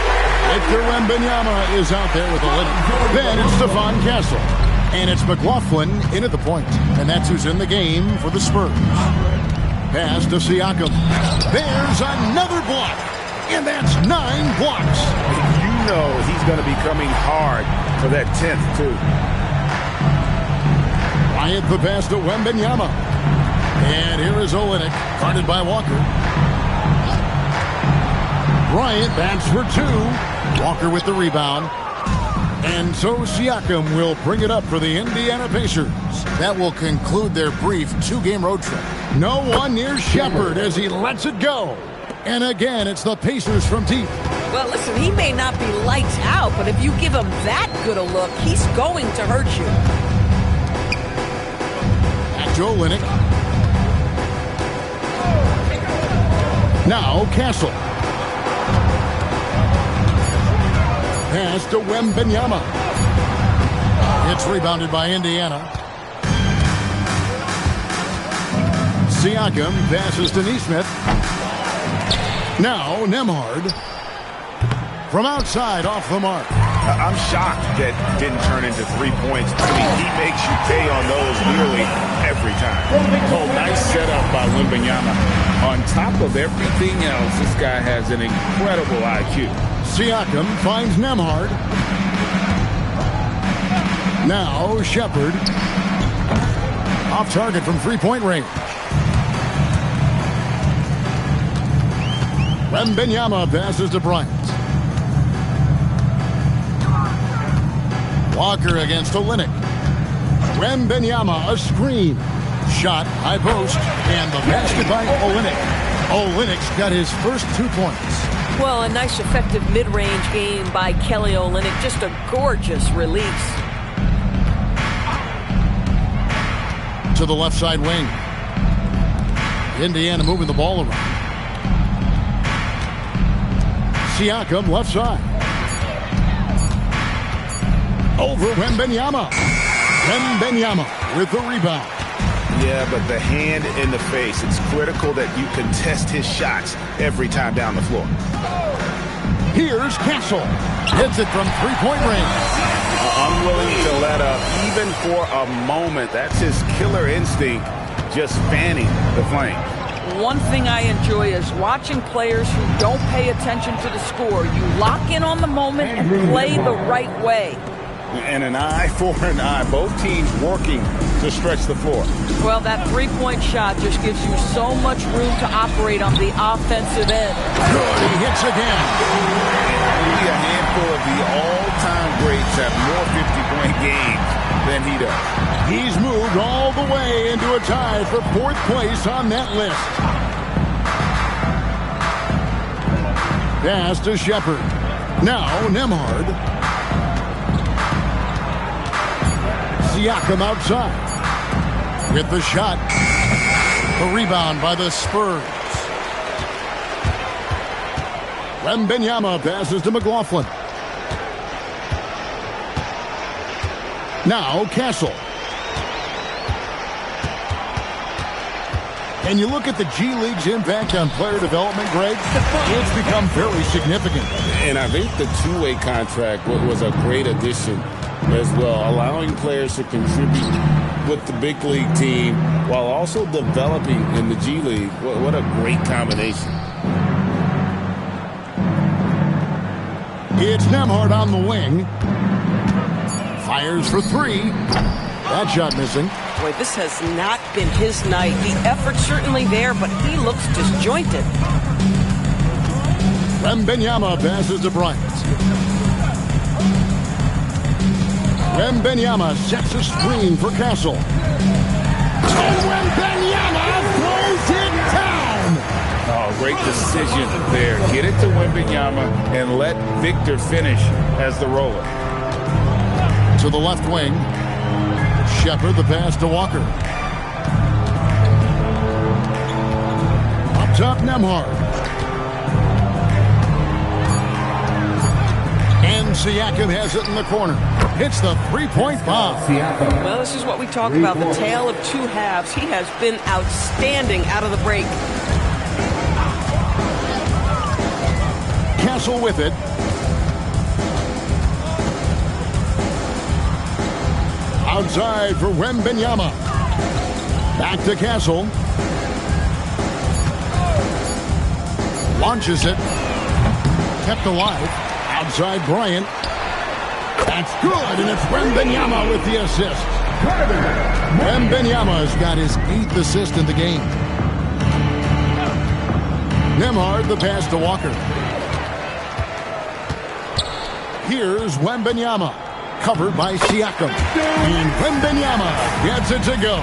Speaker 9: Victor Wembanyama is out there with a limit. Then it's Stephon Castle. And it's McLaughlin in at the point. And that's who's in the game for the Spurs. Pass to Siakam. There's another block. And that's 9 blocks.
Speaker 10: You know he's going to be coming hard for that 10th, too.
Speaker 9: Bryant the pass to Wembanyama. And here is Olynyk, guarded by Walker. Bryant bats for 2. Walker with the rebound. And so Siakam will bring it up for the Indiana Pacers. That will conclude their brief 2-game road trip. No one near Shepherd as he lets it go. And again, it's the Pacers from deep.
Speaker 12: Well, listen, he may not be lights out, but if you give him that good a look, he's going to hurt you.
Speaker 9: Back to Olynyk. Now Castle. Pass to Wembanyama. It's rebounded by Indiana. Siakam passes to Nesmith. Now Nembhard. From outside, off the mark.
Speaker 10: I'm shocked that didn't turn into 3 points. I mean, he makes you pay on those nearly every time. Oh, nice setup by Wembanyama. On top of everything else, this guy has an incredible IQ.
Speaker 9: Siakam finds Nembhard. Now Shepherd. Off target from 3-point range. Wembanyama passes to Bryant. Walker against Olynyk. Wembanyama, a screen. Shot, high post, and the basket by Olynyk. Olynyk's got his first 2 points.
Speaker 12: Well, a nice effective mid-range game by Kelly Olynyk. Just a gorgeous release.
Speaker 9: To the left side wing. Indiana moving the ball around. Siakam left side. Over Wembanyama. Wembanyama with the rebound.
Speaker 10: Yeah, but the hand in the face, it's critical that you contest his shots every time down the floor.
Speaker 9: Here's Castle. Hits it from three-point range.
Speaker 10: Unwilling to let up, even for a moment. That's his killer instinct, just fanning the flame.
Speaker 11: One thing I enjoy is watching players who don't pay attention to the score. You lock in on the moment and play the right way.
Speaker 10: And an eye for an eye. Both teams working to stretch the floor.
Speaker 11: Well, that three-point shot just gives you so much room to operate on the offensive end.
Speaker 9: Good, he hits again.
Speaker 10: Only a handful of the all-time greats have more 50-point games than he does.
Speaker 9: He's moved all the way into a tie for fourth place on that list. Pass to Shepard. Now Nembhard. Siakam outside. With the shot. The rebound by the Spurs. Wembanyama passes to McLaughlin. Now Castle. And you look at the G League's impact on player development, Greg, it's become very significant.
Speaker 10: And I think the two-way contract was a great addition as well, allowing players to contribute with the big league team while also developing in the G League. What a great combination.
Speaker 9: It's Nembhard on the wing. Fires for three. That shot missing.
Speaker 12: Boy, this has not been his night. The effort's certainly there, but he looks disjointed.
Speaker 9: Wembanyama passes to Bryant. Wembanyama sets a screen for Castle. And Wembanyama throws it down.
Speaker 10: Oh, great decision there. Get it to Wembanyama and let Victor finish as the roller.
Speaker 9: To the left wing. Shepard, the pass to Walker. Up top, Nembhard. And Siakam has it in the corner. Hits the three-point bomb.
Speaker 12: Well, this is what we talk about, the tale of two halves. He has been outstanding out of the break.
Speaker 9: Castle with it. Outside for Wembanyama. Back to Castle. Launches it. Kept alive. Outside Bryant. That's good, and it's Wembanyama with the assist. Wembanyama's got his 8th assist in the game. Nembhard, the pass to Walker. Here's Wembanyama. Covered by Siakam. And Wembanyama gets it to go.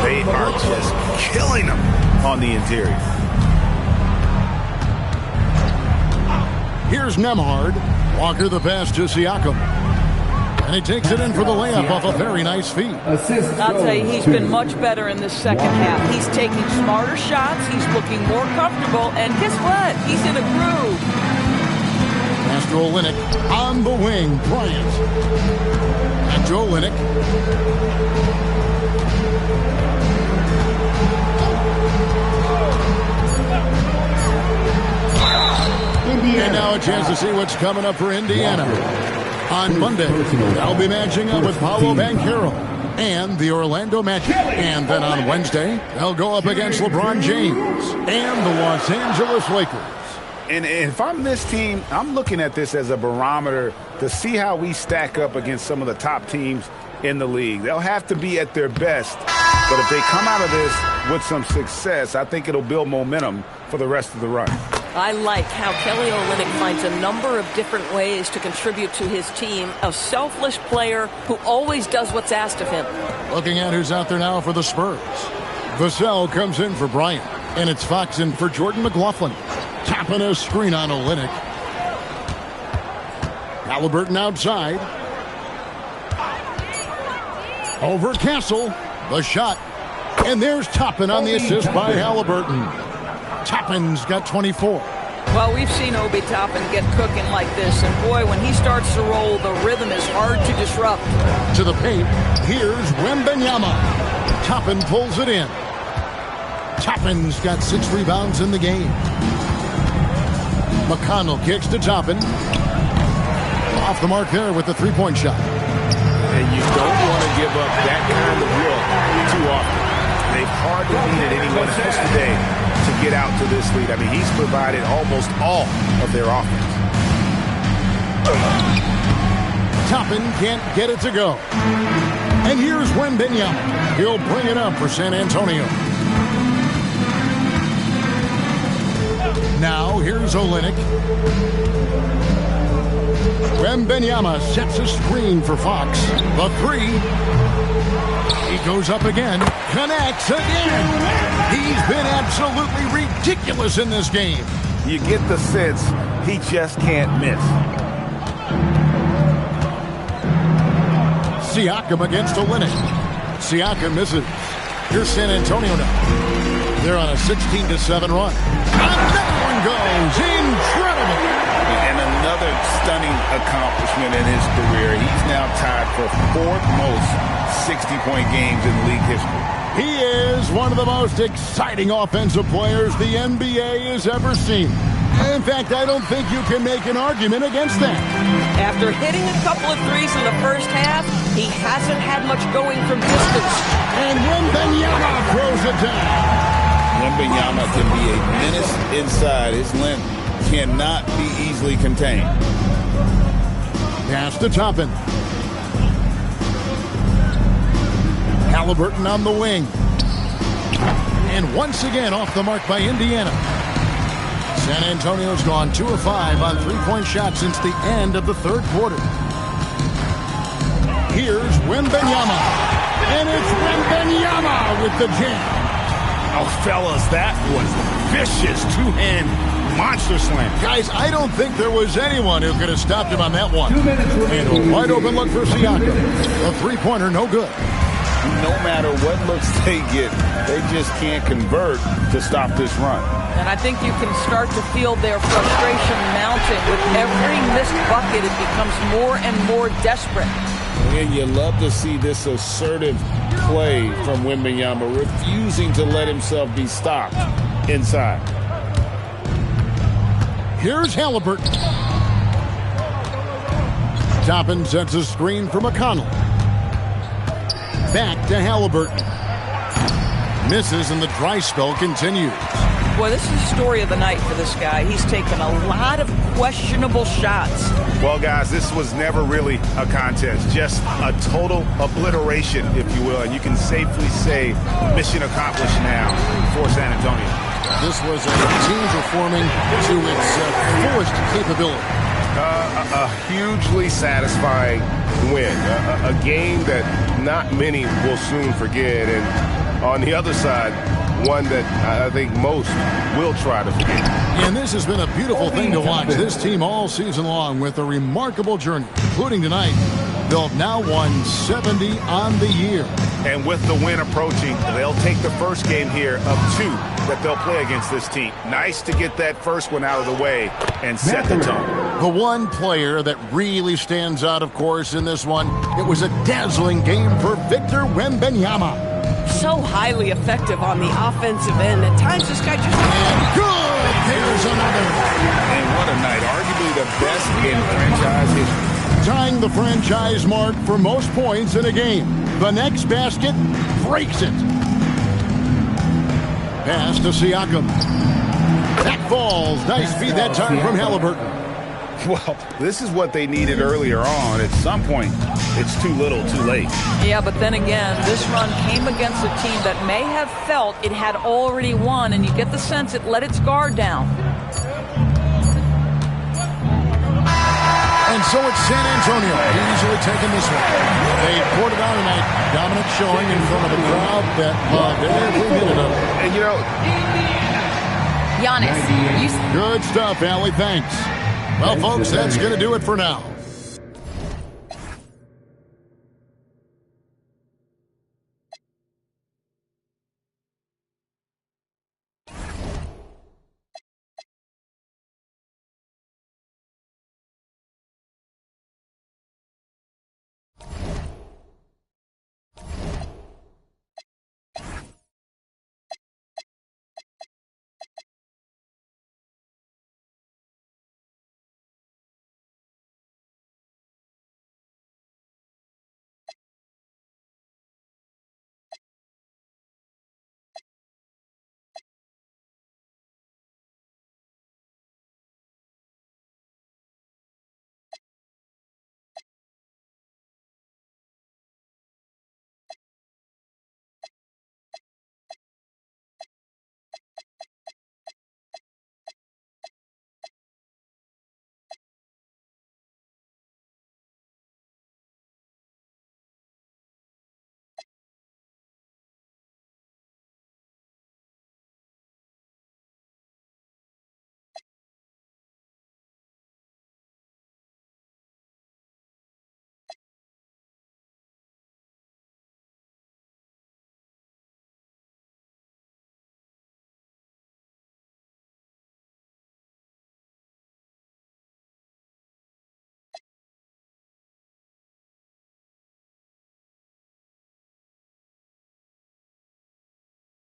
Speaker 10: They are just killing him on the interior.
Speaker 9: Here's Nembhard. Walker the pass to Siakam. And he takes it in for the layup off a very nice feed.
Speaker 11: I'll tell you, he's been much better in this second half. He's taking smarter shots. He's looking more comfortable. And guess what? He's in a groove.
Speaker 9: Pass to Olynyk on the wing. Bryant. And to Olynyk. And now a chance to see what's coming up for Indiana. On Monday, they'll be matching up with Paolo Banchero and the Orlando Magic. And then on Wednesday, they'll go up against LeBron James and the Los Angeles Lakers.
Speaker 10: And if I'm this team, I'm looking at this as a barometer to see how we stack up against some of the top teams in the league. They'll have to be at their best. But if they come out of this with some success, I think it'll build momentum for the rest of the run.
Speaker 12: I like how Kelly Olynyk finds a number of different ways to contribute to his team. A selfless player who always does what's asked of him.
Speaker 9: Looking at who's out there now for the Spurs. Vassell comes in for Bryant. And it's Fox in for Jordan McLaughlin. Tapping a screen on Olynyk. Halliburton outside. Over Castle. The shot. And there's Toppin on the assist by Halliburton. Toppin's got 24.
Speaker 11: Well, we've seen Obi Toppin get cooking like this. And boy, when he starts to roll, the rhythm is hard to disrupt.
Speaker 9: To the paint. Here's Wembanyama. Toppin pulls it in. Toppin's got 6 rebounds in the game. McConnell kicks to Toppin. Off the mark there with the three-point shot.
Speaker 10: And you don't want to give up that kind of look too often. They've hardly needed anyone else today to get out to this lead. I mean, he's provided almost all of their offense.
Speaker 9: Toppin can't get it to go. And here's Wembanyama. He'll bring it up for San Antonio. Now here's Olynyk. Wembanyama sets a screen for Fox. The three. He goes up again. Connects again. He's been absolutely ridiculous in this game.
Speaker 7: You get the sense he just can't miss.
Speaker 9: Siakam against Olynyk. Siakam misses. Here's San Antonio now. They're on a 16-7 run. Another one goes. Incredible.
Speaker 10: And another stunning accomplishment in his career. He's now tied for 4th most 60-point games in league history.
Speaker 9: He is one of the most exciting offensive players the NBA has ever seen. In fact, I don't think you can make an argument against that.
Speaker 12: After hitting a couple of threes in the first half, he hasn't had much going from distance.
Speaker 9: And Wembanyama throws it down.
Speaker 10: Wembanyama can be a menace inside. His length cannot be easily contained.
Speaker 9: Pass to Toppin. Halliburton on the wing. And once again off the mark by Indiana. San Antonio's gone 2 of 5 on three-point shots since the end of the third quarter. Here's Wembanyama. And it's Wembanyama with the jam.
Speaker 10: Oh, fellas, that was vicious two-hand monster slam.
Speaker 9: Guys, I don't think there was anyone who could have stopped him on that one. And a wide open look for Siakam. A three-pointer, no good.
Speaker 10: No matter what looks they get, they just can't convert to stop this run.
Speaker 11: And I think you can start to feel their frustration mounting. With every missed bucket, it becomes more and more desperate.
Speaker 10: And you love to see this assertive play from Wembanyama, refusing to let himself be stopped inside.
Speaker 9: Here's Halliburton. Toppin sets a screen for McConnell. Back to Halliburton. Misses and the dry spell continues.
Speaker 11: Boy, this is the story of the night for this guy. He's taken a lot of questionable shots.
Speaker 10: Well, guys, this was never really a contest. Just a total obliteration, if you will. And you can safely say mission accomplished now for San Antonio.
Speaker 9: This was a team performing to its fullest capability.
Speaker 2: A hugely satisfying win. A game that not many will soon forget. And on the other side, one that I think most will try to forget.
Speaker 9: And this has been a beautiful thing to watch this team all season long with a remarkable journey, including tonight. They'll have now won 70 on the year.
Speaker 10: And with the win approaching, they'll take the first game here of 2 that they'll play against this team. Nice to get that first one out of the way and set the tone.
Speaker 9: The one player that really stands out, of course, in this one, it was a dazzling game for Victor Wembanyama.
Speaker 12: So highly effective on the offensive end. At times, this guy just...
Speaker 9: And good! There's another.
Speaker 10: And what a night. Arguably the best in franchise history.
Speaker 9: Tying the franchise mark for most points in a game. The next basket breaks it. Pass to Siakam. That falls. Nice feed that time from Halliburton.
Speaker 10: Well, this is what they needed earlier on. At some point, it's too little, too late.
Speaker 11: Yeah, but then again, this run came against a team that may have felt it had already won, and you get the sense it let its guard down.
Speaker 9: And so it's San Antonio easily taking this one. They poured it on tonight. Dominant showing in front of a crowd that loved every minute of it.
Speaker 2: And you know,
Speaker 5: Giannis,
Speaker 9: Good stuff, Allie. Thanks. Well, folks, that's going to do it for now.